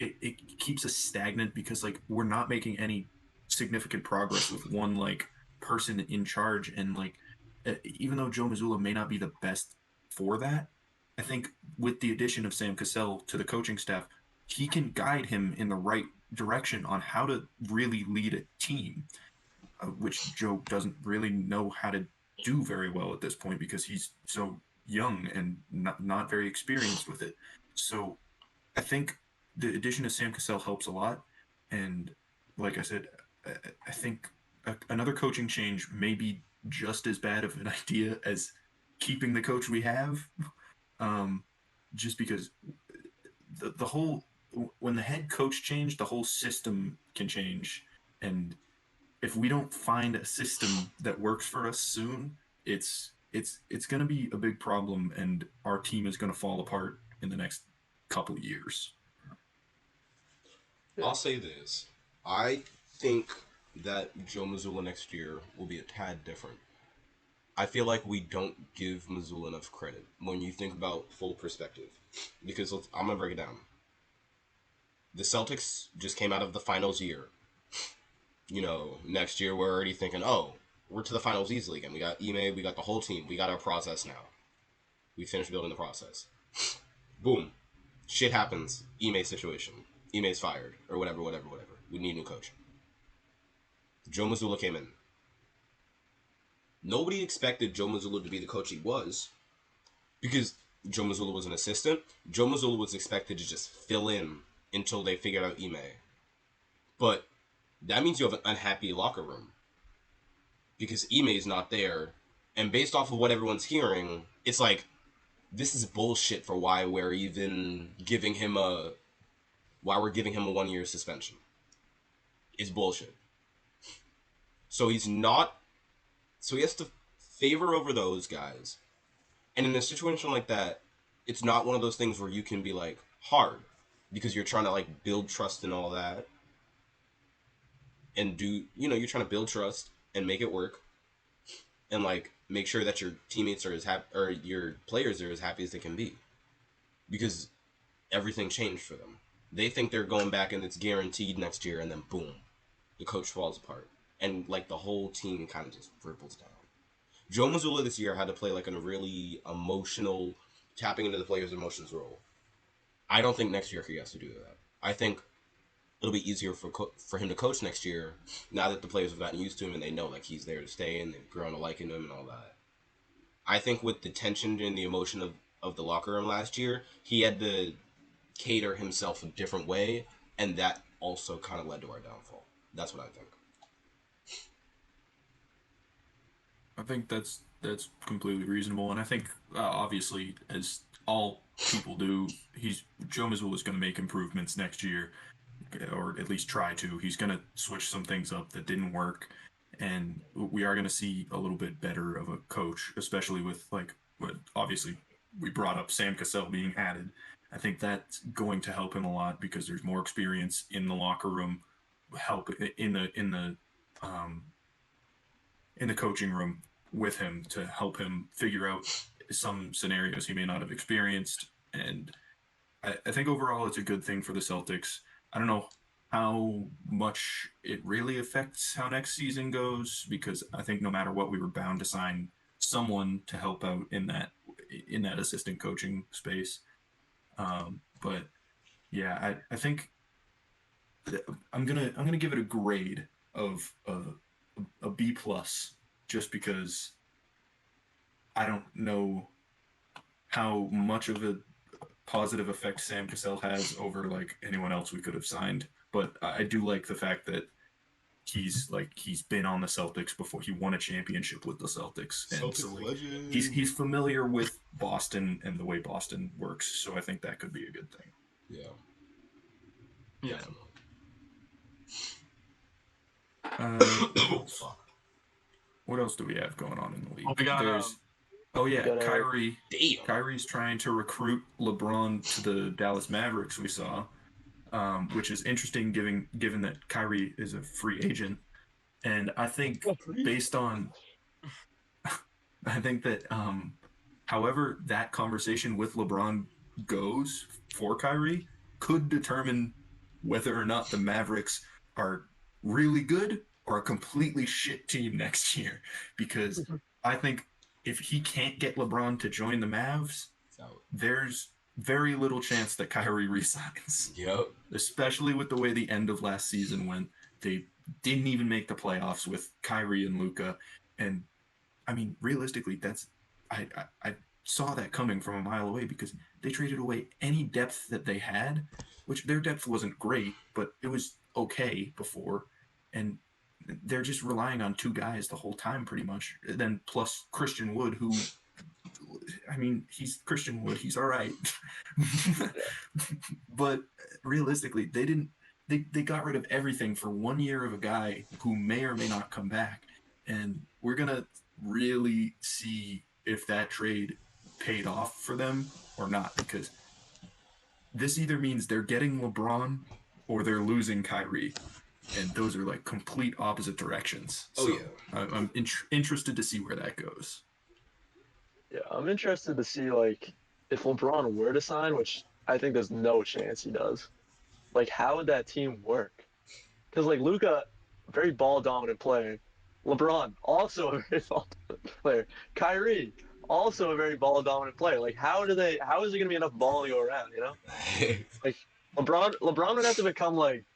it keeps us stagnant because like we're not making any significant progress with one like person in charge, and like even though Joe Mazzulla may not be the best for that, I think with the addition of Sam Cassell to the coaching staff, he can guide him in the right direction on how to really lead a team, which Joe doesn't really know how to do very well at this point because he's so young and not very experienced with it. So I think the addition of Sam Cassell helps a lot. And like I said, I, I think another coaching change may be just as bad of an idea as keeping the coach we have. Um, just because the whole, when the head coach changed, the whole system can change. And if we don't find a system that works for us soon, it's going to be a big problem, and our team is going to fall apart in the next couple of years. I'll say this. I think that Joe Mazzulla next year will be a tad different. I feel like we don't give Missoula enough credit when you think about full perspective. Because I'm going to break it down. The Celtics just came out of the finals year. Next year we're already thinking, oh, we're to the finals easily again. We got Ime, we got the whole team, we got our process now. We finished building the process. Boom. Shit happens. Ime situation. Ime's fired. Or whatever. We need a new coach. Joe Mazzulla came in. Nobody expected Joe Mazzulla to be the coach he was because Joe Mazzulla was an assistant. Joe Mazzulla was expected to just fill in until they figured out Ime. But that means you have an unhappy locker room because Ime is not there. And based off of what everyone's hearing, it's like, this is bullshit for why we're even giving him a 1-year suspension. It's bullshit. So he has to favor over those guys. And in a situation like that, it's not one of those things where you can be like hard because you're trying to like build trust and all that. And you're trying to build trust and make it work. And like make sure that your teammates are as happy, or your players are as happy as they can be. Because everything changed for them. They think they're going back and it's guaranteed next year, and then boom, the coach falls apart. And like the whole team kind of just ripples down. Joe Mazzulla this year had to play like in a really emotional, tapping into the players' emotions role. I don't think next year he has to do that. I think it'll be easier for him to coach next year now that the players have gotten used to him and they know like he's there to stay and they've grown to liking him and all that. I think with the tension and the emotion of the locker room last year, he had to cater himself a different way, and that also kind of led to our downfall. That's what I think. I think that's completely reasonable, and I think obviously, as all people do, Joe Mazzulla is going to make improvements next year, or at least try to. He's going to switch some things up that didn't work, and we are going to see a little bit better of a coach, especially with like what obviously we brought up Sam Cassell being added. I think that's going to help him a lot because there's more experience in the locker room, help um, in the coaching room with him to help him figure out some scenarios he may not have experienced. And I think overall it's a good thing for the Celtics. I don't know how much it really affects how next season goes because I think no matter what, we were bound to sign someone to help out in that assistant coaching space. But yeah, I think I'm gonna give it a grade of a B plus just because I don't know how much of a positive effect Sam Cassell has over like anyone else we could have signed. But I do like the fact that he's been on the Celtics before. He won a championship with the Celtics, and so Celtics like legend. he's familiar with Boston and the way Boston works. So I think that could be a good thing. Yeah, Yeah. definitely. Oh fuck. What else do we have going on in the league? We got got Kyrie. Damn. Kyrie's trying to recruit LeBron to the Dallas Mavericks. We saw, which is interesting, given that Kyrie is a free agent, and I think based on, I think that however that conversation with LeBron goes for Kyrie could determine whether or not the Mavericks are really good or a completely shit team next year. Because I think if he can't get LeBron to join the Mavs, So, there's very little chance that Kyrie resigns. yep. Especially with the way the end of last season went. They didn't even make the playoffs with Kyrie and Luka. And I mean, realistically, I saw that coming from a mile away because they traded away any depth that they had, which their depth wasn't great, but it was okay before, and they're just relying on two guys the whole time, pretty much. And then plus Christian Wood, who, I mean, he's Christian Wood, he's all right, but realistically, they didn't. They got rid of everything for 1 year of a guy who may or may not come back, and we're gonna really see if that trade paid off for them or not, because this either means they're getting LeBron or they're losing Kyrie, and those are like complete opposite directions. Oh, So yeah. I'm interested to see where that goes. Yeah, I'm interested to see like if LeBron were to sign, which I think there's no chance he does. Like, how would that team work? Because like Luca, very ball dominant player. LeBron, also a very ball dominant player. Kyrie, also a very ball dominant player. Like, how do they? How is there gonna be enough ball to go around? You know, like LeBron would have to become like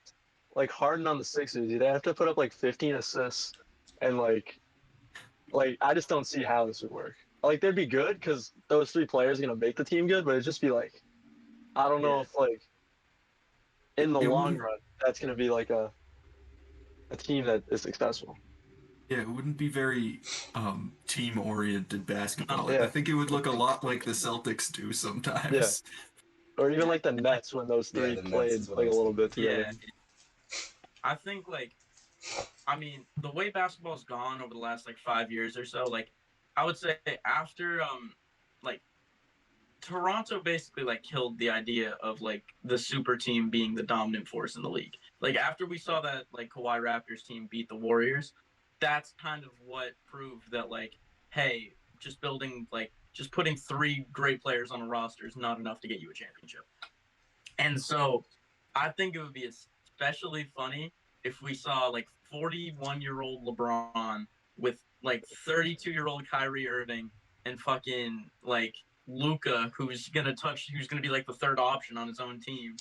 Harden on the Sixers. He'd have to put up like 15 assists, and like I just don't see how this would work. Like they'd be good because those three players are gonna make the team good, but it'd just be like I don't know Yeah. if like in the It long wouldn't, run that's gonna be like a team that is successful. yeah, it wouldn't be very team oriented basketball. No. I Yeah, think it would look a lot like the Celtics do yeah. sometimes. Or even like the Nets when those Yeah, three the Nets played is what I like a was little thinking. bit together. Yeah. I think like I mean the way basketball's gone over the last like 5 years or so, like I would say after like Toronto basically like killed the idea of like the super team being the dominant force in the league. Like after we saw that like Kawhi Raptors team beat the Warriors, that's kind of what proved that like, hey, just building like just putting three great players on a roster is not enough to get you a championship. And so I think it would be especially funny if we saw like 41-year-old LeBron with like 32-year-old Kyrie Irving and fucking like Luca, who's gonna be like the third option on his own team.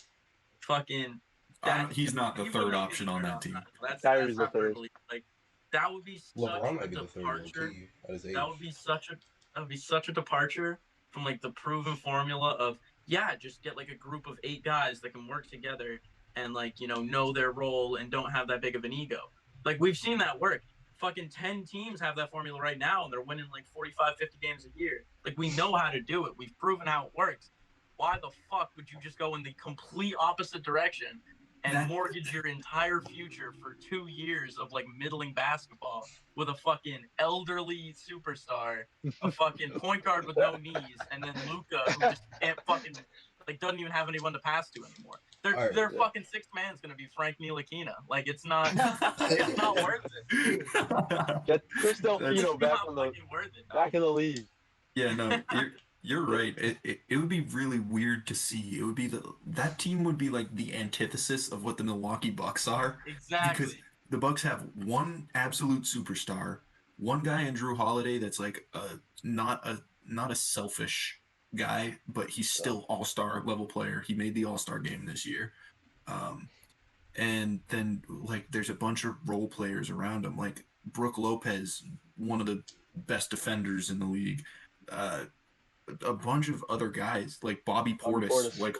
Fucking that He's not the he will third not be option the on third that option. team. That's Kyrie's the third. hyperbole. Like that would be such LeBron a might be the third low departure. key at his age. That would be such a departure from like the proven formula of yeah, just get like a group of 8 guys that can work together and like know their role and don't have that big of an ego. Like we've seen that work. Fucking 10 teams have that formula right now and they're winning like 45, 50 games a year. Like we know how to do it. We've proven how it works. Why the fuck would you just go in the complete opposite direction and mortgage your entire future for 2 years of like middling basketball with a fucking elderly superstar, a fucking point guard with no knees, and then Luca who just can't fucking like doesn't even have anyone to pass to anymore. Their Alright. fucking sixth man's gonna be Frank Ntilikina. Like it's not worth it. Get Chris That's- It's Delfino back not in the fucking worth it. Dog. back in the league. Yeah, no, you're right. It would be really weird to see. It would be that team would be like the antithesis of what the Milwaukee Bucks are, Exactly. because the Bucks have one absolute superstar, one guy in Drew Holiday that's like not a selfish guy, but he's still all-star level player. He made the All-Star game this year. Um, and then like there's a bunch of role players around him, like Brooke Lopez, one of the best defenders in the league. Uh, a bunch of other guys like Bobby Portis, like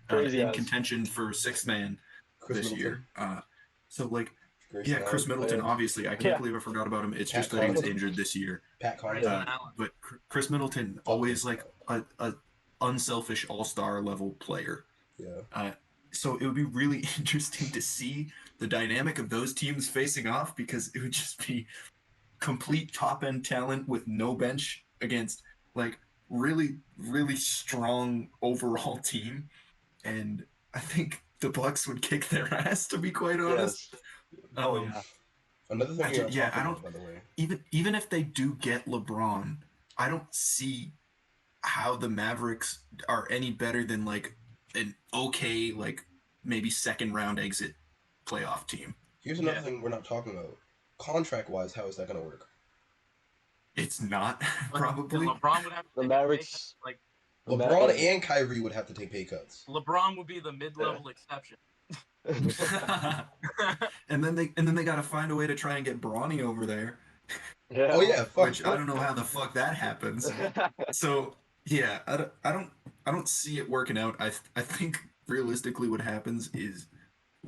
Crazy in ass. contention for sixth man Chris this Middleton. year. So like Grayson yeah, Chris Allen. Middleton, Yeah. obviously. I can't believe I forgot about him. It's Pat just that he was Connaughton. injured this year. Pat Grayson Connaughton. Allen. But Chris Middleton, always like a unselfish all-star level player. Yeah. So it would be really interesting to see the dynamic of those teams facing off because it would just be complete top end talent with no bench against like really strong overall team, and I think the Bucks would kick their ass, to be quite honest. Yes. Oh Um, yeah. Another thing we are yeah, talking I don't about, by the way. even if they do get LeBron, I don't see how the Mavericks are any better than like an okay like maybe second round exit playoff team. Here's another Yeah. thing we're not talking about. Contract wise, how is that going to work? It's not Then probably. LeBron would have to The take a pay cut. Mavericks. Like LeBron and Kyrie would have to take pay cuts. LeBron would be the mid-level exception. and then they got to find a way to try and get Bronny over there, Yeah. Oh yeah, fuck. which I don't know how the fuck that happens. So yeah, I don't see it working out. I think realistically what happens is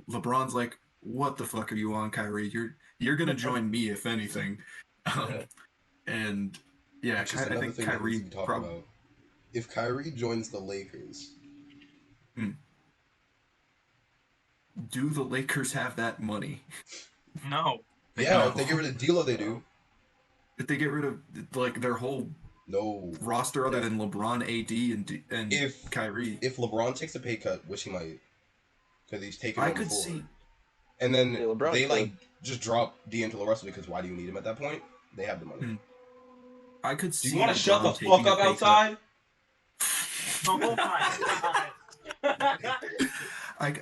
LeBron's like, what the fuck are you on, Kyrie? You're gonna join me if anything, Yeah. and yeah, Which is I another think thing that needs to Kyrie be talked probably. about. If Kyrie joins the Lakers, Do the Lakers have that money? No. yeah, if don't. they get rid of D'Lo, they do. If they get rid of like their whole No. roster other than LeBron, AD, and If Kyrie, if LeBron takes a pay cut, which he might, because he's taken I one could before, see. and then Yeah, LeBron they could. like just drop D'Angelo Russell because why do you need him at that point? They have the money. Hmm. I could Do see you want to shut the LeBron fuck taking a up pay outside? Oh my god.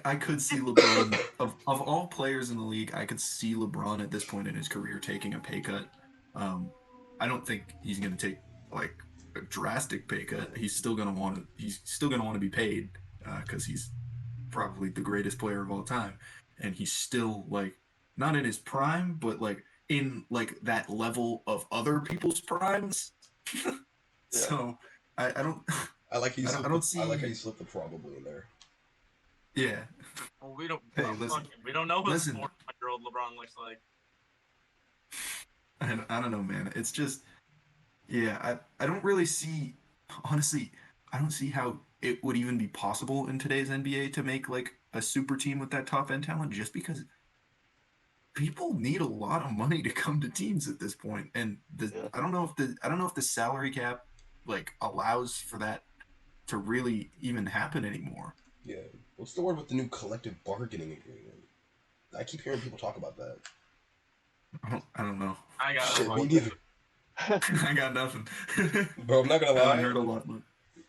I could see LeBron of all players in the league. I could see LeBron at this point in his career taking a pay cut. I don't think he's going to take like a drastic pay cut. He's still going to want to. He's still going to want to be paid because he's probably the greatest player of all time, and he's still like not in his prime, but like in like that level of other people's primes. So I don't I like how you I slipped don't I like how see. you slipped the probably in there. Yeah. Well, we don't. Hey, well, listen. fuck it. We don't know what Listen. 41-year-old LeBron looks like. I don't know, man. It's just, yeah, I don't really see, honestly, I don't see how it would even be possible in today's NBA to make like a super team with that top end talent just because people need a lot of money to come to teams at this point. And Yeah. I don't know if the salary cap like allows for that to really even happen anymore. Yeah. What's the word with the new collective bargaining agreement? I keep hearing people talk about that. I don't know. I got Shit, no me idea. neither. I got nothing. Bro, I'm not gonna I lie. haven't heard a lot.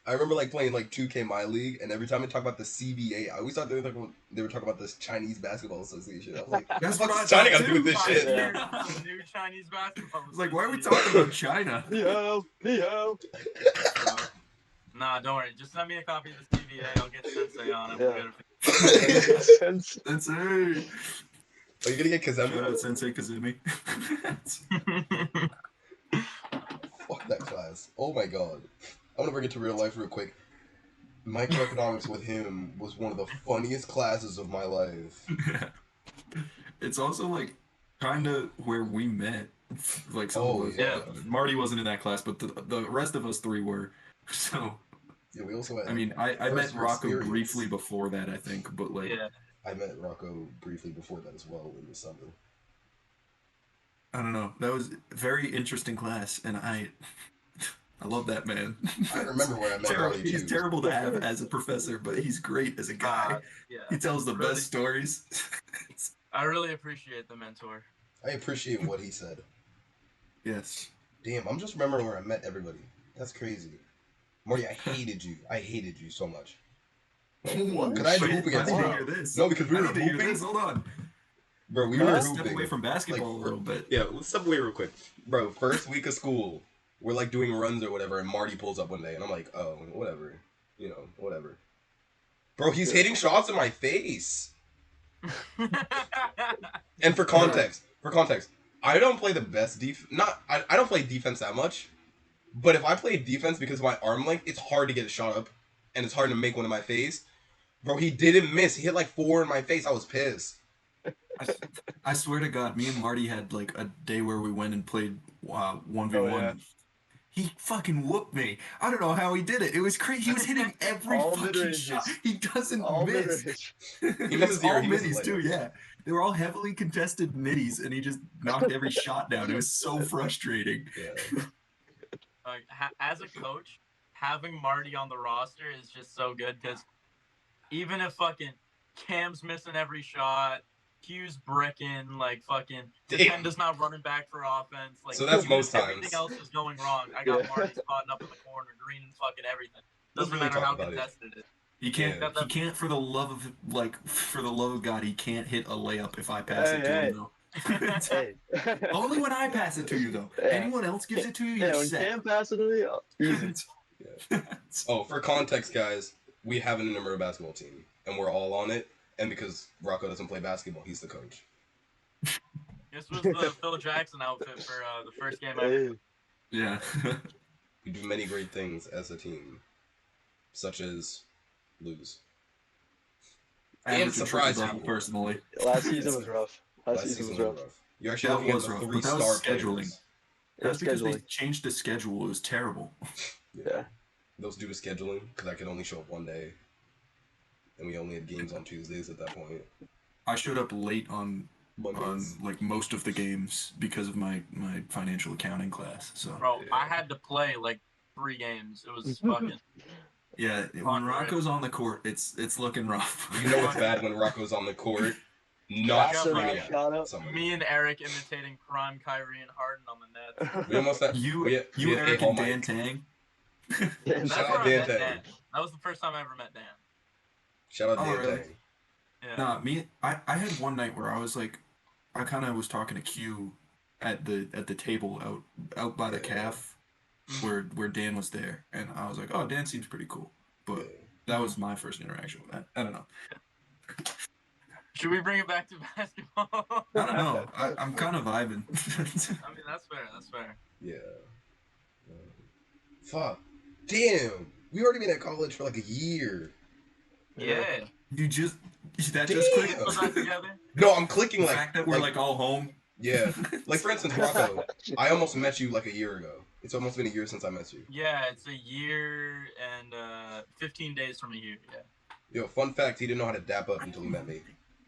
I remember like playing like 2K My League, and every time they talk about the CBA, I always thought they were talking about this Chinese Basketball Association. I was like, That's what what the I fuck's China thought got to do with too. this 5 shit? years of some new Chinese basketball. It's like, why are we talking about China? Neo. Nah, don't worry. Just send me a copy of the CBA. I'll get Sensei on it. Yeah. We'll get it. Sensei. Are you gonna get Shout Kazemi? out Sensei Kazumi. Fuck that class. Oh my god. I'm gonna bring it to real life real quick. Microeconomics with him was one of the funniest classes of my life. It's also like kind of where we met. Like some Oh of us. yeah. Marty wasn't in that class, but the rest of us three were. So Yeah, we also had. I mean, I met first year Rocco experience. briefly before that, I think, but like Yeah. I met Rocco briefly before that as well in the summer. I don't know. That was a very interesting class, and I love that man. I remember where I met Marty He's too. terrible to have as a professor, but he's great as a guy. Yeah. He tells the Really- best stories. I really appreciate the mentor. I appreciate what he said. Yes. Damn, I'm just remembering where I met everybody. That's crazy. Marty, I hated you. I hated you so much. What? Because I had to Wait, hoop against I need you. to hear this. No, because we I were need to hear hooping. this. Hold on. Bro, we We were gotta hooping. step away from basketball Like, a little bit. Yeah, let's step away real quick. Bro, first week of school, we're like doing runs or whatever, and Marty pulls up one day, and I'm like, oh, whatever. You know, whatever. Bro, he's hitting shots in my face. And for context, I don't play the best I don't play defense that much. But if I play defense because of my arm length, it's hard to get a shot up, and it's hard to make one in my face. Bro, he didn't miss. He hit like 4 in my face. I was pissed. I swear to God, me and Marty had like a day where we went and played 1v1. Oh, yeah. He fucking whooped me. I don't know how he did it. It was crazy. He was hitting every All fucking mid-ranges. shot. He doesn't All miss. mid-range. It misses was here, all he misses middies too, later. yeah. They were all heavily contested middies, and he just knocked every shot down. It was so frustrating. Yeah. Like, as a coach, having Marty on the roster is just so good because even if fucking Cam's missing every shot, Q's bricking, like fucking Defenda's not running back for offense, like So that's even most if everything times. else is going wrong, I got Yeah. Marty spotting up in the corner, green and fucking everything. Let's Doesn't really matter talk how about it. contested it is. He can't. Yeah. He can't for the love of God. He can't hit a layup if I pass Hey, it to hey. him though. Hey. Only when I pass it to you though. Yeah. Anyone else gives it to you, Yeah, you're when set. Cam passes to me, easy. Oh, for context, guys, we have an intramural basketball team, and we're all on it. And because Rocco doesn't play basketball, he's the coach. This was the Phil Jackson outfit for the first game ever. Hey. Yeah. We do many great things as a team, such as lose. And And surprise people. personally. Last season was rough. Last Last season was rough. You're actually That looking at was the rough, three but that was star scheduling. players. That's because they scheduling. changed the schedule. It was terrible. Yeah. That was due to scheduling, because I could only show up one day. And we only had games on Tuesdays at that point. I showed up late on Mondays. like most of the games because of my financial accounting class. So Bro, I had to play like 3 games. It was fucking. yeah, when Rocco's on the court, it's looking rough. You know it's bad when Rocco's on the court, not Yeah, screaming right. Shout at out. somebody. Me and Eric imitating prime Kyrie and Harden on the net. We almost had You we had Eric a and Hall Dan mic. Tang. That's Shout where out I Dan met Tang. Dan. That was the first time I ever met Dan. Shout out Oh, Dan really? Tang. Yeah. Nah, I had one night where I was like, I kind of was talking to Q at the table out by the calf where Dan was there, and I was like, oh, Dan seems pretty cool, but that was my first interaction with that. I don't know. Should we bring it back to basketball? I don't know. I'm kind of vibing. I mean, that's fair. That's fair. Yeah. Fuck. Damn. We already been at college for like a year. Yeah. You just that Damn. just clicked. Put that together. No, I'm clicking The like fact that we're like all home. yeah. Like for instance, Rocco. I almost met you like a year ago. It's almost been a year since I met you. Yeah, it's a year and 15 days from a year. Yeah. Yo, fun fact, he didn't know how to dap up until he met me.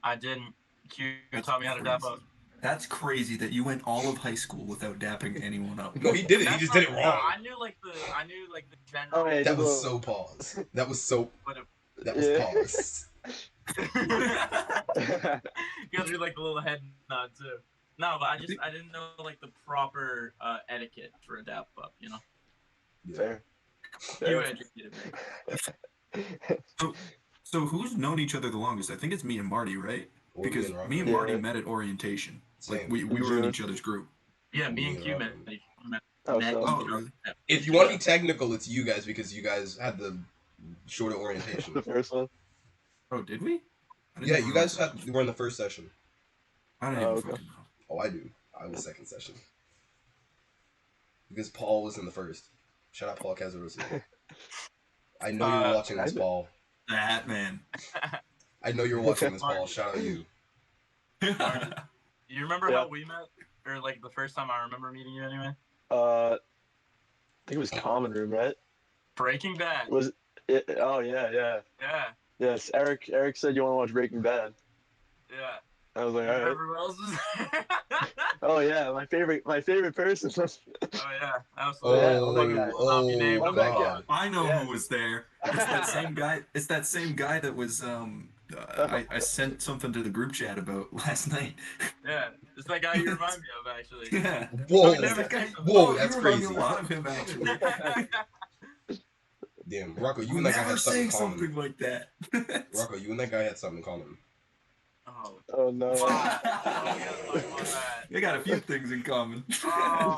I didn't. Q taught me how to dap up. That's crazy that you went all of high school without dapping anyone up. No, he did it. He That's just not- did it no, wrong. I knew like the general. Oh, yeah, That was so pause. That was so. That was Yeah. pause. You guys do like the little head nod too. No, but I didn't know like the proper etiquette for a dap up. You know. Yeah. Fair. You Fair. educated me. So who's known each other the longest? I think it's me and Marty, right? Or Because Rocco. me and Yeah. Marty met at orientation. Like Same. we were in each other's group. Yeah, me and Me Q and met. Robin. Oh, met so- Oh, really? If you want to be technical, it's you guys because you guys had the shorter orientation. The first one. Oh, did we? I didn't Yeah, know you we guys were- were in the first session. I didn't Oh, even okay. fucking know. Oh, I do. I was second session. Because Paul was in the first. Shout out Paul Kazarusi. I know you were watching this, Paul. That man. I know you were watching this, Paul. Shout out you. You remember Yeah. how we met, or like the first time I remember meeting you anyway? I think it was Common Room, right? Breaking Bad. Was it? Oh yeah, yeah. Yeah, Yes, Eric said you want to watch Breaking Bad. yeah. I was like, all right. Remember who else was there? Oh yeah, my favorite person. Oh yeah, Oh, Yeah, absolutely. that guy. Not be named. Oh, that guy. God. I know Yeah. who was there. It's that same guy. It's that same guy that was I sent something to the group chat about last night. Yeah, it's that guy you remind me of actually. Yeah. Whoa. I never That guy- seen him. Whoa, you that's remind me crazy. a lot of him actually. Damn, Rocco, you You and that guy never had something say in common. something like that. Rocco, you and that guy had something in common. Oh, Oh no. wow. Oh, we gotta talk about that. They got a few things in common. Oh,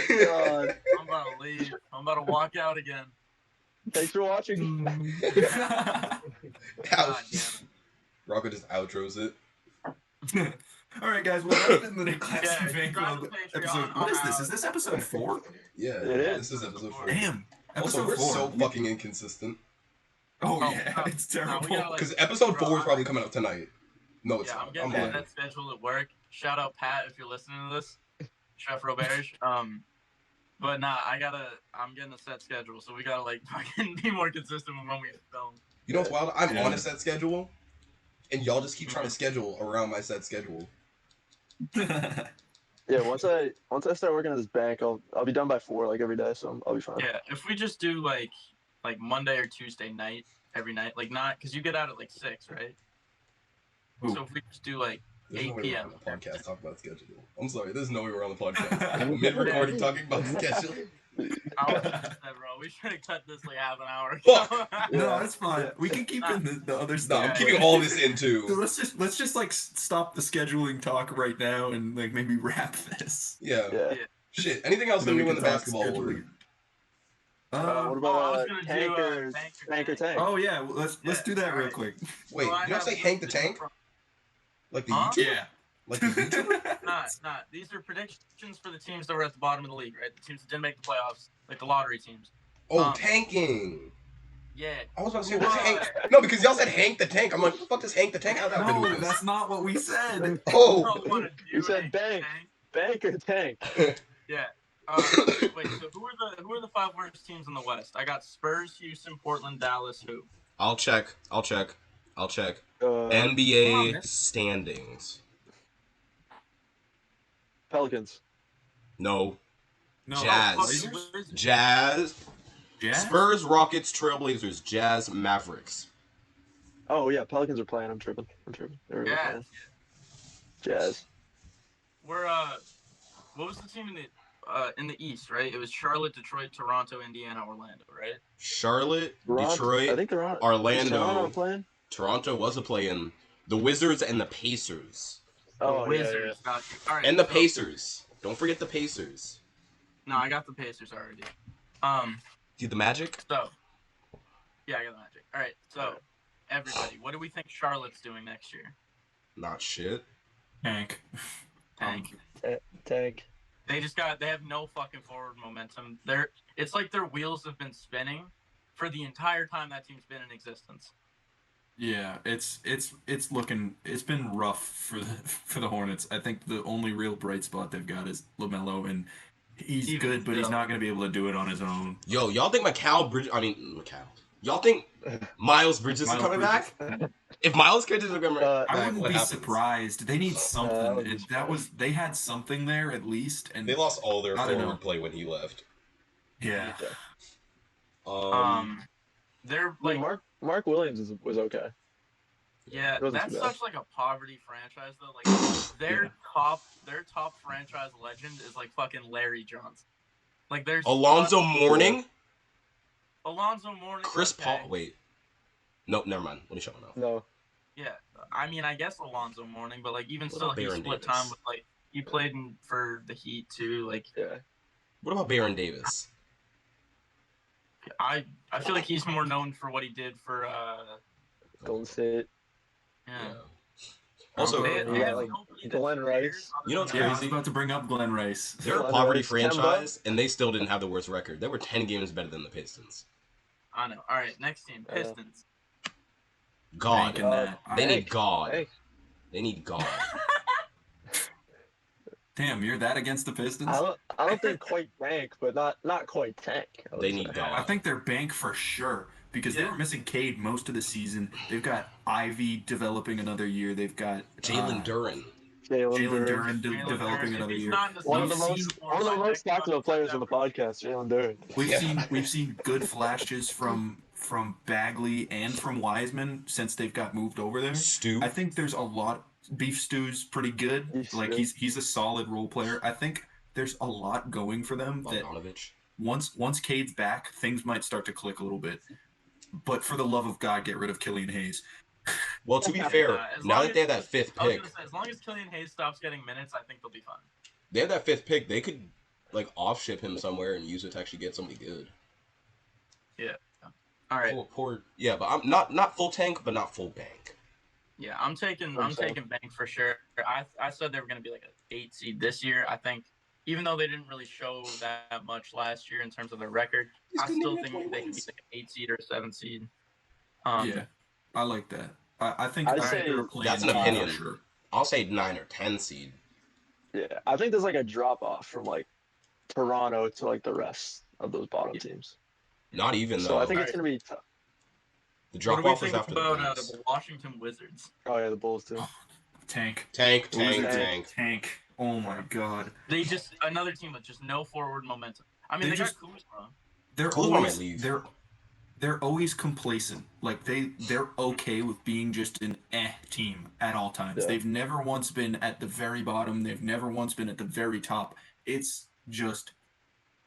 God. I'm about to leave. I'm about to walk out again. Thanks for watching. Ouch. God damn it. Rocco just outros it. All right, guys. Well, that's been the Nick Claxton Yeah, Fan subscribe Club to Patreon. episode. What is this? Is this episode 4? Yeah, It is. this is episode 4. Damn. Also, Episode we're 4. so fucking inconsistent. Oh Oh, yeah, no, it's no, terrible. we gotta, like- Because episode Bro, 4 is I- probably coming out tonight. No, it's Yeah, I'm not. getting I'm on lying. that schedule at work. Shout out Pat if you're listening to this. Chef Roberge. But nah, I'm getting a set schedule, so we gotta like fucking be more consistent with when we film. You know what's wild? I'm Yeah. on a set schedule, and y'all just keep trying to schedule around my set schedule. Yeah, once I start working at this bank, I'll be done by 4 like every day, so I'll be fine. Yeah, if we just do like Monday or Tuesday night every night, like not because you get out at like 6, right? Ooh. So if we just do like There's 8 no way we're p.m. on the podcast talking about schedule. I'm sorry, there's no way we're on the podcast mid-recording talking about schedule. I was just said, bro, we should have cut this like half an hour Fuck. ago. No, Yeah. that's fine. Yeah. We can keep in the other No, stuff. I'm Yeah, keeping yeah. all this in So too. let's just like stop the scheduling talk right now and like maybe wrap this. Yeah. Yeah. Shit. Anything else And then new we in can the talk basketball world? scheduling. What I about was gonna do, tank or tank? Oh yeah, well, let's Yeah, do that real alright. quick. Wait, So I did y'all have say Hank the listed Tank? from- Like the Huh? YouTuber? Yeah. Like the YouTuber? Nah. These are predictions for the teams that were at the bottom of the league, right? The teams that didn't make the playoffs, like the lottery teams. Oh, tanking. Yeah. I was about to say, what's Hank? No, because y'all said Hank the Tank. I'm like, what the fuck does Hank the Tank have to do No, with this? that's not what we said. Oh. You said bank. Bank or tank? Yeah. Wait. So who are the 5 worst teams in the West? I got Spurs, Houston, Portland, Dallas. Who? I'll check. Uh, NBA standings. Pelicans. No. No, Jazz. Blazers? Jazz. Jazz? Spurs, Rockets, Trailblazers, Jazz, Mavericks. Oh yeah, Pelicans are playing. I'm tripping. They're really Jazz. playing. Jazz. We're what was the team in the East, right? It was Charlotte, Detroit, Toronto, Indiana, Orlando, right? Charlotte, I Detroit, think Toronto. Orlando. Playing. Toronto was a play-in. The Wizards and the Pacers. Oh, the Wizards. yeah. Got you. All right, And the so- Pacers. Don't forget the Pacers. No, I got the Pacers already. See the Magic? So, yeah, I got the Magic. All right, so everybody, what do we think Charlotte's doing next year? Not shit. Tank. Tank. Tank. They have no fucking forward momentum. It's like their wheels have been spinning for the entire time that team's been in existence. Yeah, it's been rough for the Hornets. I think the only real bright spot they've got is LaMelo, and he's Even good, but he's still. not going to be able to do it on his own. Yo, y'all think y'all think Miles Bridges is Miles coming Bridges. back? If Miles Bridges is coming back, I wouldn't what be happens? surprised. They need something. I wouldn't be They had something there at least, and They lost all their I don't know. forward play when he left. yeah. They're Like like, Mark Williams was okay. yeah, It wasn't that's too bad. such like a poverty franchise though. Like their top franchise legend is like fucking Larry Johnson. Like there's Alonzo Mourning, Alonzo Mourning, Chris okay. Paul. Wait, nope, never mind. Let me show him now. No. Yeah, I mean, I guess Alonzo Mourning, but like even What still, about he Baron split Davis? time with like he played for the Heat too. Like Yeah. What about Baron Davis? I feel like he's more known for what he did for Golden State. yeah. Also, They- you they got, have like, nobody Glenn that's Rice. players other You know than what's Yeah, I was crazy? about to bring up Glenn Rice. They're a Glenn poverty Rice, franchise, and they still didn't have the worst record. They were 10 games better than the Pistons. I know. All right, next team, Pistons. God, Tanking that. they need Hank. God. Hank. They need God. Damn, you're that against the Pistons? I don't think quite tank, but not quite tank. I would They say. need God. I think they're bank for sure because they Yeah. were missing Cade most of the season. They've got Ivy developing another year. They've got Jalen Duren. Duren. Jalen Duren Jalen developing Duren, another if he's year. not in the One of the same most team, one of the or most like, talked about players on the podcast, Jalen Duren. We've seen good flashes from Bagley and from Wiseman since they've got moved over there. Stu. I think there's a lot. Beef Stew's pretty good. Beef Like Stew. he's a solid role player. I think there's a lot going for them that Bogdanovich. once Cade's back, things might start to click a little bit. But for the love of God, get rid of Killian Hayes. Well, to be fair, as now long that they have as- that fifth I was pick, gonna say, as long as Killian Hayes stops getting minutes, I think they'll be fine. they have that fifth pick. They could like off ship him somewhere and use it to actually get somebody good. All right. Yeah, but I'm not full tank, but not full bank. Yeah, I'm taking Bank for sure. I said they were going to be like an 8 seed this year. I think even though they didn't really show that much last year in terms of their record, I still think they can be like an 8 seed or a 7 seed. Yeah, I like that. I think I'd I say think they're playing that's an team for opinion. Sure. I'll say 9 or 10 seed. Yeah, I think there's like a drop off from like Toronto to like the rest of those bottom teams. Not even So I though. think it's gonna be tough. The What drop do we off is think after the about Bulls. the Washington Wizards? Oh yeah, the Bulls too. Tank. Tank, The tank, Wizards tank. tank. Oh my god. They just another team with just no forward momentum. I mean, They they got just- Kuzma. They're Kuzma might always leave. they're always complacent. Like they're okay with being just an team at all times. Yeah. They've never once been at the very bottom. They've never once been at the very top. It's just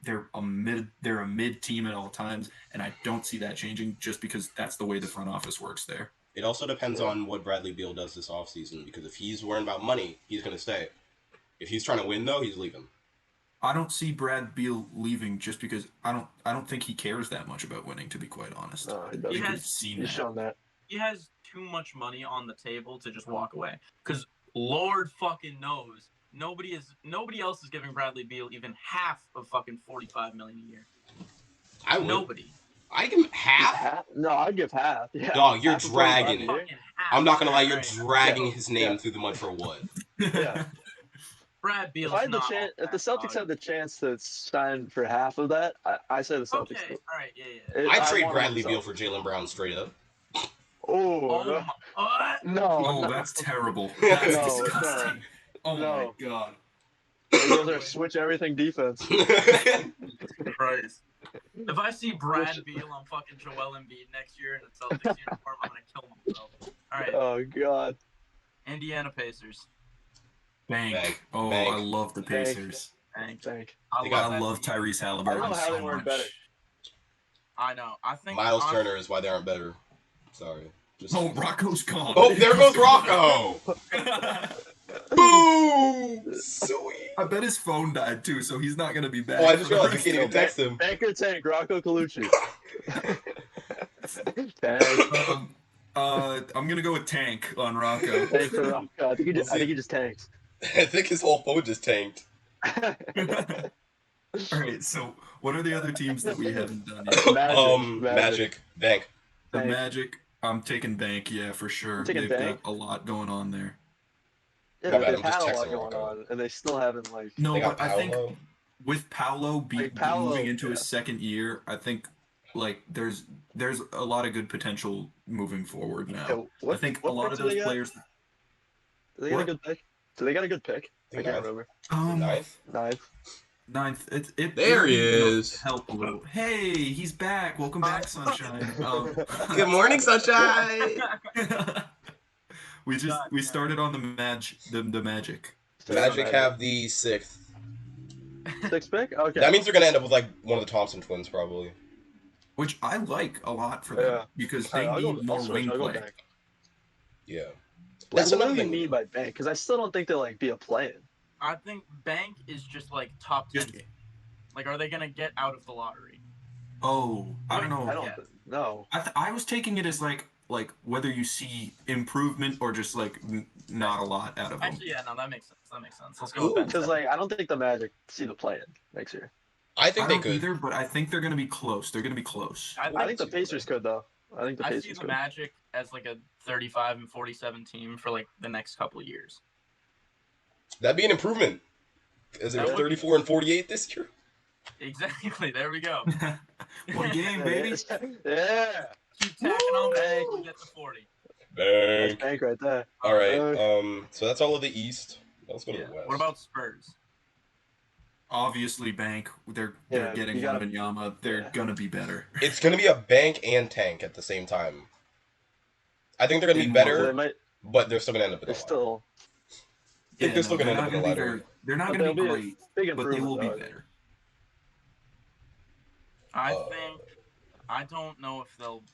they're a mid team at all times, and I don't see that changing just because that's the way the front office works there. It also depends Yeah. on what Bradley Beal does this offseason, because if he's worrying about money, he's going to stay. If he's trying to win, though, he's leaving. I don't see Brad Beal leaving just because I don't think he cares that much about winning, to be quite honest. No, he I doesn't. think He we've has- seen He's that. shown that. He has too much money on the table to just walk away. Because Lord fucking knows nobody else is giving Bradley Beal even half of fucking $45 million a year. I would. Nobody. I give him half? No, I'd give half. Yeah. Dog, you're Half of dragging 45 it. a year. Fucking half. I'm not going to lie, you're Alright. dragging Yeah. his name Yeah. through the mud for what? Yeah. Brad Beal's If I had the not chance, all if the that, Celtics dog. had the chance to sign for half of that, I say the Celtics. Okay, do. alright, yeah. It- I'd I trade want Bradley the Beal Celtics. for Jaylen Brown straight up. Oh, Oh my, what? no. Oh, no. that's terrible. That's No, disgusting. Oh No. my god. He goes there, switch everything defense. Christ. If I see Brad Beal on fucking Joel Embiid next year in a Celtics uniform, I'm gonna kill myself. Alright, Oh God. Indiana Pacers. Bank. Bank. Oh, Bank. I love the Bank. Pacers. Thank. Thank. They got- I love Tyrese Halliburton I don't know how they so weren't much. better. I know. I think Miles honestly- Turner is why they aren't better. Sorry. Just... Oh, Rocco's gone. Oh, there goes Rocco! Boom! Sweet! I bet his phone died too, so he's not gonna be back. Oh, I just for the realized we rest can't even of- text him. Banker tank, Rocco Colucci. Tank. I'm gonna go with Tank on Rocco. Tank for Rocco. I think he just tanks. I think his whole phone just tanked. All right, so what are the other teams that we haven't done yet? Magic. Bank. The Bank. Magic. I'm taking Bank, yeah, for sure. I'm taking They've Bank. got a lot going on there. Yeah, My but bad, they've I'm just had a lot texting going Rocco. on, and they still haven't like. No, They got but I think Paolo. with Paolo, Paolo, moving into yeah. his second year, I think like there's a lot of good potential moving forward now. Yeah, what- I think what a lot picks of do they those got? players. Do they got What? a good pick? Do they got a good pick? I Think can't ninth. remember. Ninth? Ninth. It There he it'll is. help a little. Hey, he's back. Welcome back, Sunshine. Good morning, sunshine. we started on the Magic. Magic have the 6th. Sixth pick. Okay. That means they're gonna end up with like one of the Thompson twins, probably. Which I like a lot for them Yeah. because they I'll need more switch. wing I'll go play. bank. Yeah. Like, That's what another do you thing. mean by bank? Because I still don't think they'll like be a play-in. I think Bank is just like top 10. Just- Like, are they gonna get out of the lottery? Oh, I don't know. I don't. Yeah. No. I was taking it as like whether you see improvement or just like not a lot out of them. Actually, yeah, no, that makes sense. Let's go Ooh. with Ben. Because like I don't think the Magic see the play-in next year. I I think they don't could. either, but I think they're gonna be close. They're gonna be close. I think the Pacers could though. I think the I see Pacers the could. Magic as like a 35 and 47 team for like the next couple of years. That'd be an improvement. Is it That would- 34 and 48 this year? Exactly. There we go. One game, baby. Yeah. Keep tacking on Bank and get to 40. That's Bank. bank right there. All right. Uh, So that's all of the East. Let's go to Yeah. the West. What about Spurs? Obviously, Bank. They're Yeah, getting you gotta- Wembanyama. They're yeah. gonna be better. It's gonna be a bank and tank at the same time. I think they're gonna be In So better, they might. but they're still gonna end up in They're the ladder. still I think they're still gonna end up in the be ladder. very. They're not But gonna be they'll be a great, big but they improvement. will be though. better. I Uh, think I don't know if they'll.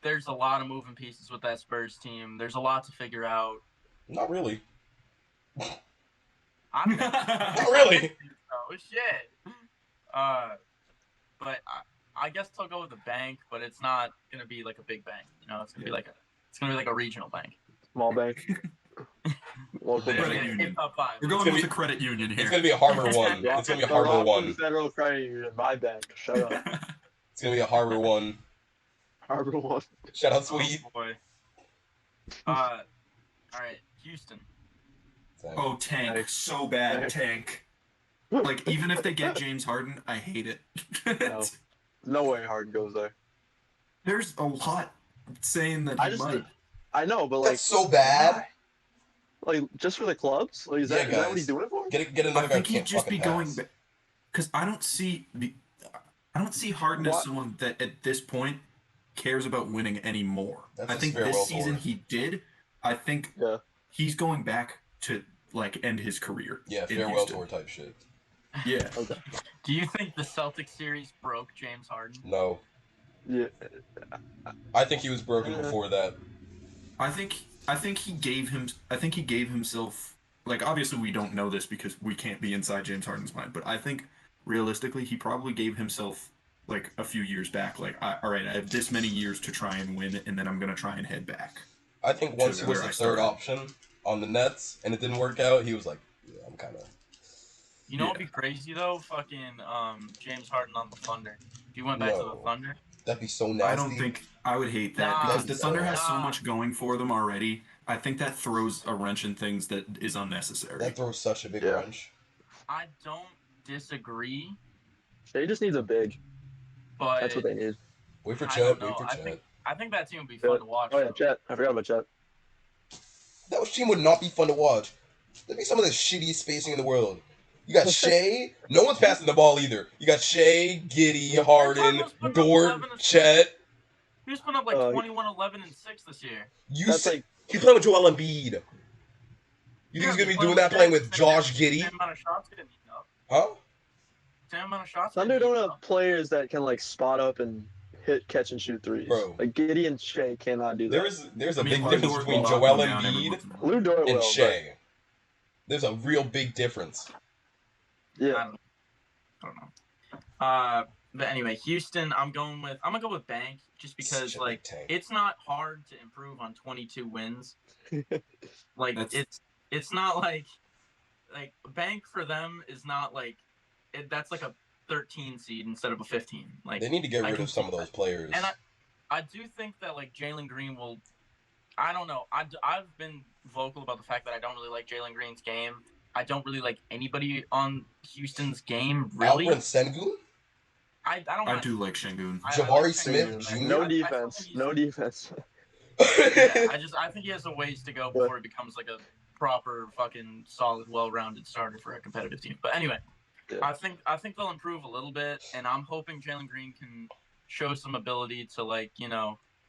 There's a lot of moving pieces with that Spurs team. There's a lot to figure out. Not really. I'm Not really. Oh shit. But I guess I'll go with the bank, but it's not gonna be like a big bank. You know, it's gonna be like a regional bank. Small bank. Local Yeah. bank. Credit union. Top 5. We're going gonna with be- the credit union here. It's gonna be a Harbor one. Yeah, It's gonna be a the Harbor Rockland one. Federal Credit Union. My bank. Shut up. It's gonna be a Harbor one. Harbor One. Shout out, Sweet. Oh boy. All right, Houston. Tank. Oh, tank. So bad, tank. Like, even if they get James Harden, I hate it. No. No way Harden goes there. There's a lot saying that he might. I know, but That's so bad. why? Like just for the clubs? Like is Yeah, that what guys. he's doing it for? Get another I guy who think he'd can't just fucking be going pass. back. Because I don't see Harden as What? someone that at this point cares about winning anymore. That's I his think this farewell season tour. he did. I think Yeah. he's going back to like end his career. Yeah, in farewell Houston. tour type shit. Yeah. Okay. Do you think the Celtics series broke James Harden? No. Yeah. I think he was broken before that. I think he gave himself, like, obviously we don't know this because we can't be inside James Harden's mind, but I think realistically he probably gave himself like a few years back, like, all right, I have this many years to try and win, and then I'm gonna try and head back. I think once to he was where the I third started. option on the Nets and it didn't work out, he was like, yeah, I'm kind of. You know what'd be crazy though? Fucking James Harden on the Thunder. If you went back to the No. Thunder, That'd be so nasty. I don't think I would hate that Nah, because That'd the be Thunder so has so nah. much going for them already. I think that throws a wrench in things that is unnecessary. That throws such a big Yeah. wrench. I don't disagree, They just needs a big. but That's what they need. Wait for I Chet. don't Wait know. for I Chet. think that team would be fun to watch. Oh yeah, though. Chet. I forgot about Chet. That team would not be fun to watch. That'd be some of the shittiest spacing in the world. You got Shea. No one's passing the ball either. You got Shea, Giddy, Harden, was putting up Dort, 11 assists. Chet. He was putting up like 21, 11, and 6 this year. You That's said like he's playing with Joel Embiid. You think he's gonna be doing that playing with Josh Giddy? Same amount of shots getting up. Huh? Same amount of shots. Thunder getting don't up. have players that can like spot up and hit, catch, and shoot threes. Bro. Like Giddy and Shea cannot do that. There's a I mean, big Lou difference Dort between will knock Joel one down every Embiid once in a while. Lou Dort and will, Shea. There's a real big difference. but yeah. I don't know. But anyway, Houston. I'm gonna go with Bank just because Such a like big tank. it's not hard to improve on 22 wins. Like That's- it's not like Bank for them is not like that's like a 13 seed instead of a 15. Like They need to get I rid can of some see of those that. players. And I do think that like Jalen Green will. I don't know. I've been vocal about the fact that I don't really like Jalen Green's game. I don't really like anybody on Houston's game, really. Alperen Sengun? I don't I mind. do like Şengün. I Jabari like Smith Sengun. Jr.? No I still defense. think No defense. Yeah, I think he has a ways to go before he becomes like a proper fucking solid, well-rounded starter for a competitive team. But anyway, Yeah. I think they'll improve a little bit, and I'm hoping Jalen Green can show some ability to like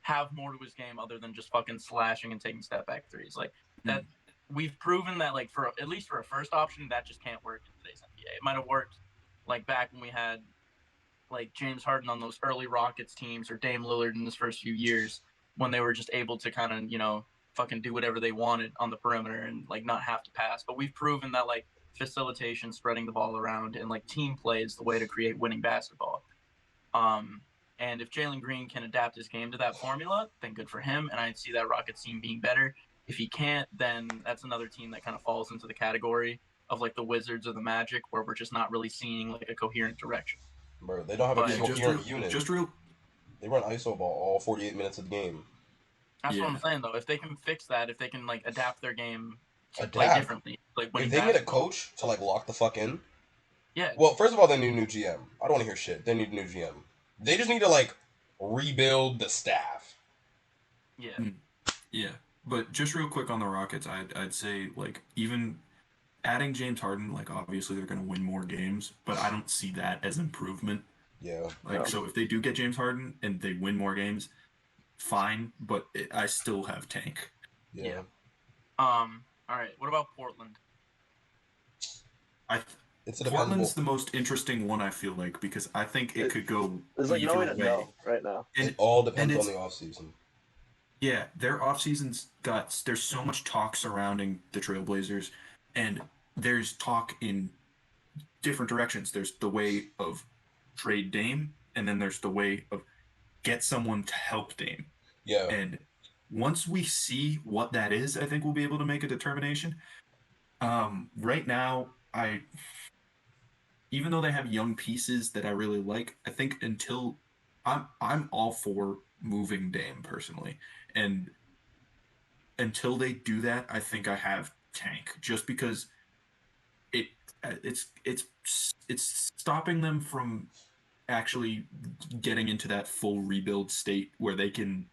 have more to his game other than just fucking slashing and taking step back threes. Like that, we've proven that like for at least for a first option that just can't work in today's NBA. It might have worked like back when we had like James Harden on those early Rockets teams or Dame Lillard in his first few years when they were just able to kind of fucking do whatever they wanted on the perimeter and like not have to pass. But we've proven that like facilitation, spreading the ball around, and like team play is the way to create winning basketball. And if Jalen Green can adapt his game to that formula, then good for him. And I see that Rockets team being better. If he can't, then that's another team that kind of falls into the category of like the Wizards or the Magic, where we're just not really seeing like a coherent direction. Bro, they don't have But a coherent unit. Just real. They run ISO ball all 48 minutes of the game. That's what I'm Yeah. saying though. If they can fix that, if they can like adapt their game to play Adapt? differently, like If winning they get a basketball. coach to like lock the fuck in, Yeah, well, first of all, they need a new GM. I don't want to hear shit. They need a new GM. They just need to like rebuild the staff. yeah. Yeah, but just real quick on the Rockets, I'd say like even adding James Harden, like obviously they're gonna win more games, but I don't see that as improvement. Yeah. Like so, if they do get James Harden and they win more games, fine. But I still have Tank. Yeah. All right. What about Portland? It's a dependable. Portland's the most interesting one, I feel like, because I think it could go There's like no way either to way. know right now. And It all depends and on it's- the offseason. Yeah, their offseason's got there's so much talk surrounding the Trailblazers, and there's talk in different directions. There's the way of trade Dame, and then there's the way of get someone to help Dame. Yeah. And once we see what that is, I think we'll be able to make a determination. Right now, even though they have young pieces that I really like, I think until I'm all for moving Dame personally. And until they do that, I think I have tank just because it's stopping them from actually getting into that full rebuild state where they can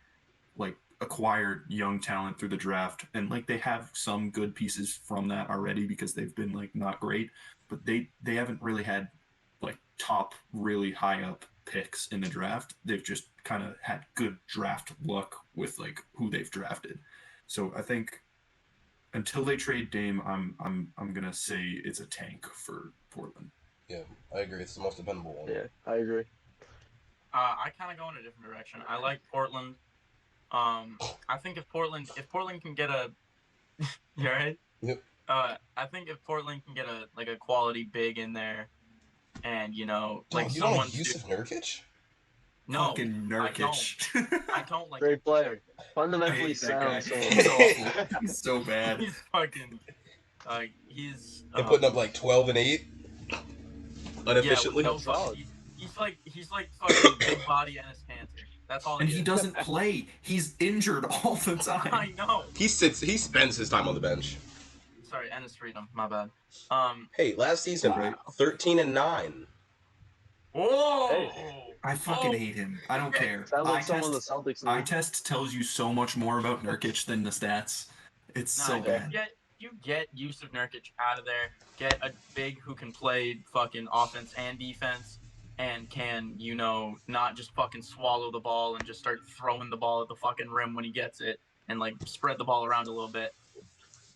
like acquire young talent through the draft, and like they have some good pieces from that already because they've been like not great, but they haven't really had like top really high up picks in the draft. They've just kind of had good draft luck with like who they've drafted. So I think until they trade Dame, I'm gonna say it's a tank for Portland. Yeah, I agree. It's the most dependable one. Yeah, I agree. I kind of go in a different direction. I like Portland. I think if Portland can get a, you right? Yep. I think if Portland can get a quality big in there, and like Dog, you don't someone like Yusuf Nurkic? no, Fucking Nurkic. I don't like Great player. I Fundamentally hate that guy. sound. He's awful. He's so bad. He's fucking he's They're putting up like 12 and 8 unofficially. Yeah, with no he's like fucking big body Ennis Cantor. That's all. And he he is. doesn't play. He's injured all the time. I know. He spends his time on the bench. Sorry, Ennis Freedom. My bad. Hey, last season, Wow. 13 and 9. Whoa. Hey. I fucking hate him. I don't care. Sounds like someone the Celtics eye need. test tells you so much more about Nurkic than the stats. It's so bad. You get Yusuf Nurkic out of there. Get a big who can play fucking offense and defense, and can not just fucking swallow the ball and just start throwing the ball at the fucking rim when he gets it, and like spread the ball around a little bit.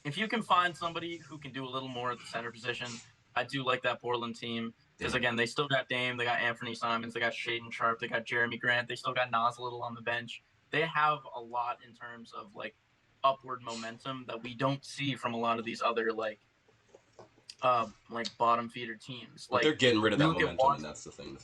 If you can find somebody who can do a little more at the center position, I do like that Portland team. Because, again, they still got Dame, they got Anthony Simons, they got Shaden Sharp, they got Jeremy Grant, they still got Nas Little on the bench. They have a lot in terms of, like, upward momentum that we don't see from a lot of these other, like bottom feeder teams. But they're getting rid of that momentum, and that's the thing.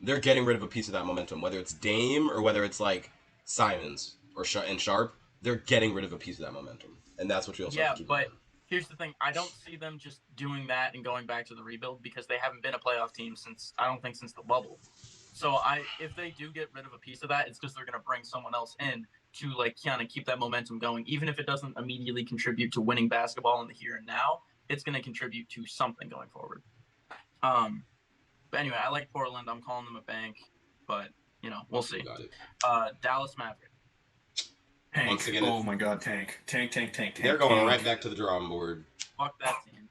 They're getting rid of a piece of that momentum, whether it's Dame or whether it's, like, Simons and Sharp. They're getting rid of a piece of that momentum, and that's what you also have to keep in mind. Here's the thing. I don't see them just doing that and going back to the rebuild because they haven't been a playoff team since the bubble. So if they do get rid of a piece of that, it's because they're going to bring someone else in to like kind of keep that momentum going. Even if it doesn't immediately contribute to winning basketball in the here and now, it's going to contribute to something going forward. But anyway, I like Portland. I'm calling them a bank, but we'll see. Got it. Dallas Mavericks. Tank. Once again, oh my god, tank. They're going right back to the drawing board. Fuck that team.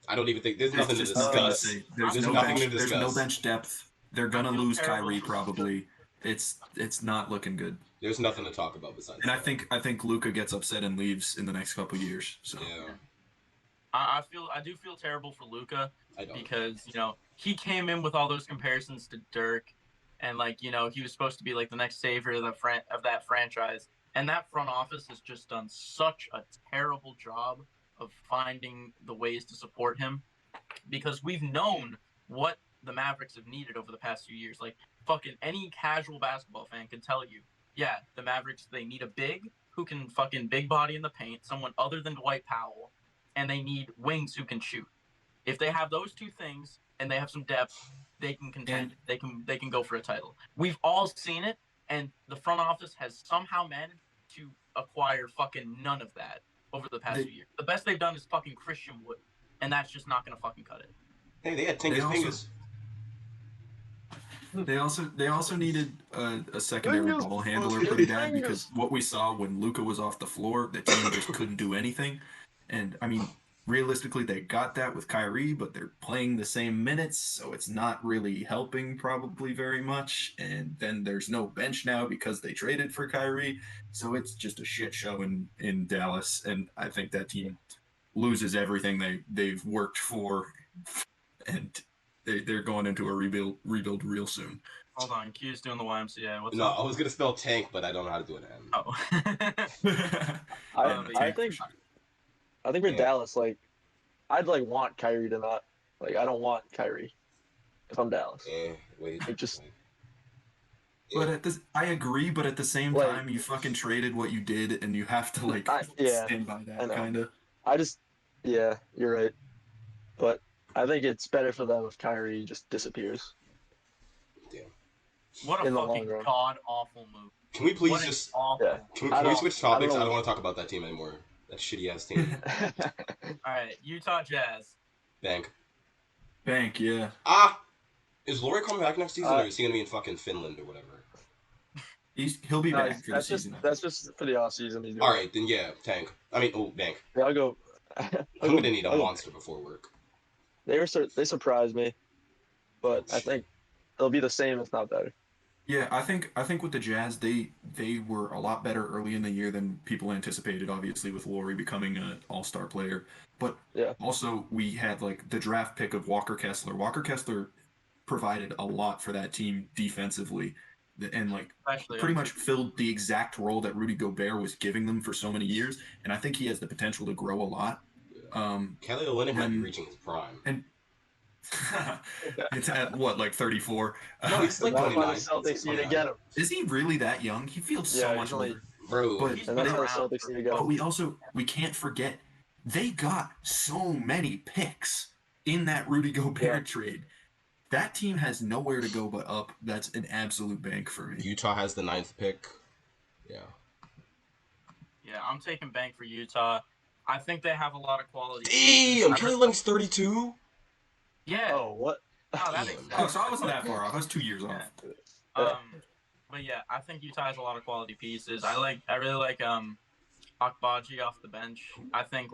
I don't even think there's nothing to discuss. There's no bench depth. They're gonna lose Kyrie probably. It's not looking good. There's nothing to talk about besides. And that. I think Luka gets upset and leaves in the next couple years. So yeah. I do feel terrible for Luka because he came in with all those comparisons to Dirk, and he was supposed to be like the next savior of that franchise. And that front office has just done such a terrible job of finding the ways to support him, because we've known what the Mavericks have needed over the past few years. Like, fucking any casual basketball fan can tell you, yeah, the Mavericks, they need a big who can fucking big body in the paint, someone other than Dwight Powell, and they need wings who can shoot. If they have those two things and they have some depth, they can contend. They can go for a title. We've all seen it, and the front office has somehow managed to acquire fucking none of that over the past few years. The best they've done is fucking Christian Wood, and that's just not gonna fucking cut it. Hey, they had Tingus. They also needed a secondary ball handler pretty bad, because what we saw when Luka was off the floor, the team just couldn't do anything. And I mean, realistically, they got that with Kyrie, but they're playing the same minutes, so it's not really helping probably very much. And then there's no bench now because they traded for Kyrie, so it's just a shit show in Dallas. And I think that team loses everything they've worked for, and they're going into a rebuild real soon. Hold on, Q's doing the YMCA. What's No, up? I was gonna spell tank, but I don't know how to do it. Oh. I think for Dallas, I'd want Kyrie to not I don't want Kyrie if I'm Dallas. Wait. But I agree, but at the same time, you fucking traded what you did, and you have to stand by that kind of. You're right, but I think it's better for them if Kyrie just disappears. Damn. What a fucking god awful move. Can we please just? Awful. Can we switch topics? I don't want to talk about that team anymore. That shitty ass team. All right, Utah Jazz. Bank. Bank, yeah. Is Laurie coming back next season, or is he gonna be in fucking Finland or whatever? He'll be back for the season. That's just for the off season. All right, then yeah, tank. Bank. Yeah, I'll go. I'm gonna need a monster before work. They surprised me, but I think they'll be the same, if not better. Yeah, I think with the Jazz, they were a lot better early in the year than people anticipated. Obviously, with Laurie becoming an All-Star player, but also we had like the draft pick of Walker Kessler. Walker Kessler provided a lot for that team defensively, and like pretty much filled the exact role that Rudy Gobert was giving them for so many years. And I think he has the potential to grow a lot. Kelly Olynyk might be reaching his prime. And it's at what, like 34? No, he's like 29. Celtics need to get him. Is he really that young? He feels so much older. Bro, but that's how the Celtics need to get him. we can't forget they got so many picks in that Rudy Gobert trade. That team has nowhere to go but up. That's an absolute bank for me. Utah has the 9th pick. Yeah. Yeah, I'm taking bank for Utah. I think they have a lot of quality. Damn, Kelly Olynyk's 32. Yeah. Oh, what? Oh, that makes sense. So I wasn't that far off. I was 2 years off. But yeah, I think Utah has a lot of quality pieces. I really like Akbaji off the bench. I think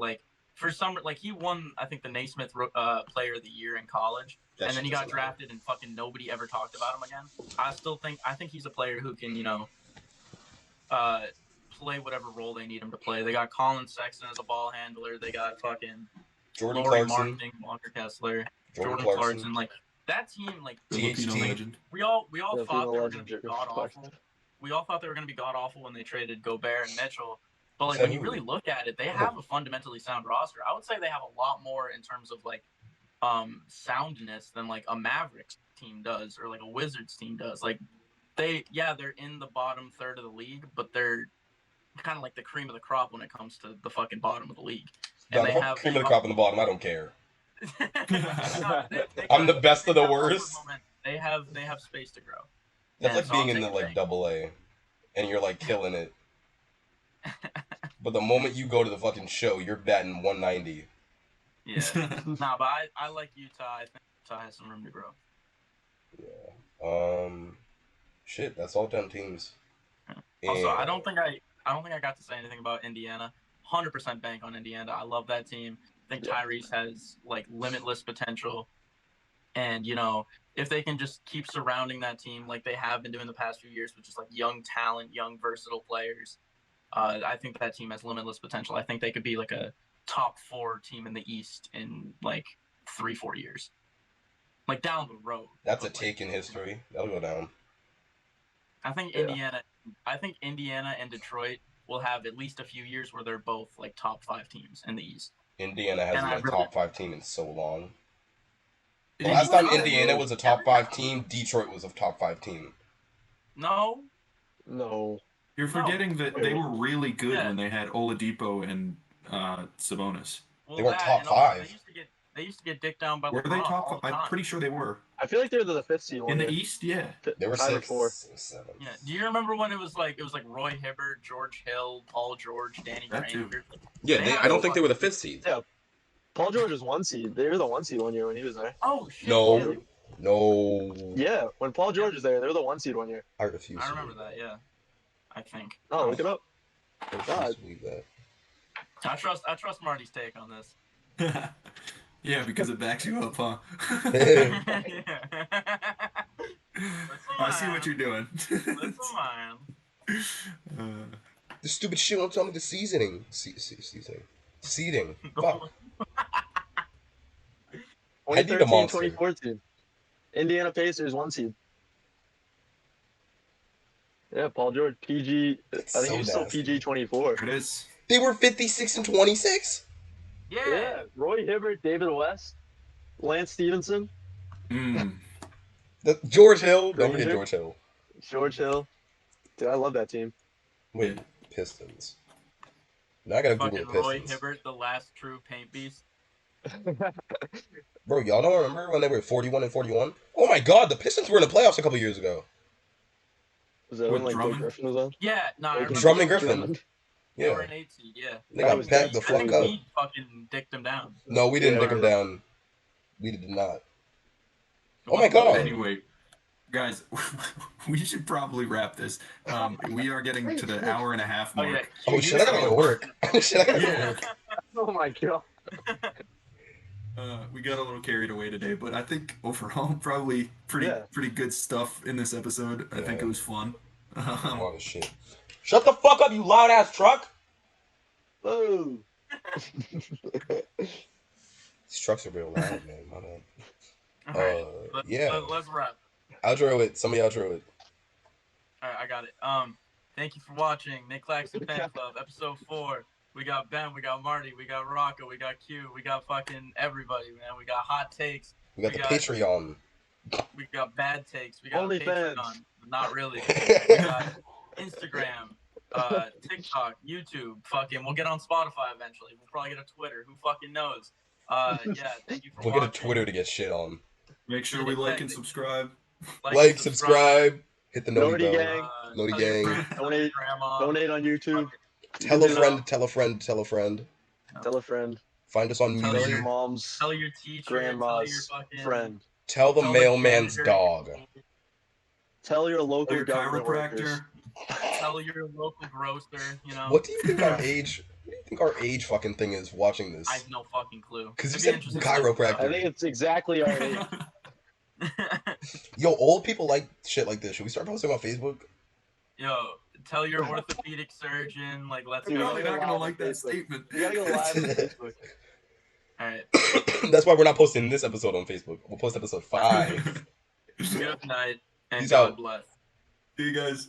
for some he won I think the Naismith Player of the Year in college, and then he got drafted and fucking nobody ever talked about him again. I think he's a player who can play whatever role they need him to play. They got Colin Sexton as a ball handler. They got fucking Jordan Laurie Clarkson, Marketing, Walker Kessler, Jordan Clarkson. That team, Filipino legend. we all thought they were going to be god awful. We all thought they were going to be god awful when they traded Gobert and Mitchell. But when you really look at it, they have a fundamentally sound roster. I would say they have a lot more in terms of soundness than a Mavericks team does or a Wizards team does. They're in the bottom third of the league, but they're kind of like the cream of the crop when it comes to the fucking bottom of the league. And they have cream of the crop in the bottom. I don't care. I'm the best of the worst. They have space to grow. That's like being in the double A, and you're killing it. But the moment you go to the fucking show, you're batting 190. Yeah. Nah, but I like Utah. I think Utah has some room to grow. Yeah. Shit, that's all 10 teams. Also, I don't think I got to say anything about Indiana. 100% bank on Indiana. I love that team. I think Tyrese has limitless potential, and if they can just keep surrounding that team like they have been doing the past few years, with just young talent, young versatile players, I think that team has limitless potential. I think they could be a top 4 team in the East in 3-4 years, down the road. That's a take in history. That'll go down. I think Indiana and Detroit will have at least a few years where they're both top 5 teams in the East. Indiana hasn't been a top 5 team in so long. The last time Indiana was a top 5 team, Detroit was a top 5 team. No. You're forgetting that they were really good when they had Oladipo and Sabonis. Well, they weren't top 5. They used to get dicked down by LeBron. Were they top 5? I'm pretty sure they were. I feel like they were the 5th seed in the East. Yeah, they were 5 or 4. 7. Yeah. Do you remember when it was Roy Hibbert, George Hill, Paul George, Danny Green? Yeah, I don't think they were the 5th seed. Yeah, Paul George was 1 seed. They were the 1 seed one year when he was there. Oh shit! No. Yeah, when Paul George was there, they were the 1 seed one year. I refuse. I remember that. Yeah, I think. Oh, look it up. I refuse to believe that. I trust Marty's take on this. Yeah, because it backs you up, huh? I see what you're doing. The stupid shit won't tell me the seasoning. Seeding. Fuck. 2013, 2014. Indiana Pacers 1 seed. Yeah, Paul George, PG. I think he's still PG 24. It is. They were 56 and 26. Yeah. Roy Hibbert, David West, Lance Stevenson. George Hill. Don't forget George Hill. George Hill. Dude, I love that team. Wait, Pistons. Now I gotta Google the Pistons. Roy Hibbert, the last true paint beast. Bro, y'all don't remember when they were 41 and 41? Oh my god, the Pistons were in the playoffs a couple years ago. Was that when Blake Griffin was on? Yeah, no. Drummond and Griffin. They were Yeah. an 8 seed, yeah. They That got was packed the dead. I fuck think up. he fucking dicked him down. No, we didn't Yeah, dick we them were. down. We did not. It Oh my wasn't God. Anyway, guys, we should probably wrap this. We are getting to the hour and a half Oh, yeah. mark. Oh shit, I gotta go to work. Oh shit, I gotta go to Yeah. work. Oh my god. We got a little carried away today, but I think overall probably Yeah. pretty good stuff in this episode. I think Yeah. it was fun. A lot of shit. Shut the fuck up, you loud ass truck! Whoa. These trucks are real loud, man. My bad. All right. Yeah. Let's wrap. Outro it. Somebody outro it. All right, I got it. Thank you for watching Nick Claxton Fan Club, episode 4. We got Ben, we got Marty, we got Rocco, we got Q, we got fucking everybody, man. We got hot takes. We got the Patreon. We got bad takes. We got OnlyFans. Patreon. Not really. We got Instagram, TikTok, YouTube. Fucking, we'll get on Spotify eventually. We'll probably get a Twitter. Who fucking knows? Yeah, thank you for We'll watching. get a Twitter to get shit on. Make sure we like and subscribe. Like, subscribe, hit the noti Noti bell. gang. Noti tell your gang. friends, tell your grandma. Donate on YouTube. Tell a friend, tell a friend, tell a friend. Tell a friend. Find us on Tell Tell Medium. your mom's Tell your teacher. grandma's tell your fucking friend. Tell the tell mailman's janitor, dog. Tell your Or local your government workers. chiropractor. Tell your local grocer. You know. What do you think our age? What do you think our age fucking thing is watching this? I have no fucking clue. Because you It'd be said interesting. chiropractor. I think it's exactly our age. Yo, old people like shit like this. Should we start posting on Facebook? Yo, tell your orthopedic surgeon. Like, let's You're Dude, go. probably go not gonna live like on that Facebook. statement. You gotta go live on Facebook. All right. That's why we're not posting this episode on Facebook. We'll post episode 5. Good night and Peace God out. bless. See you guys.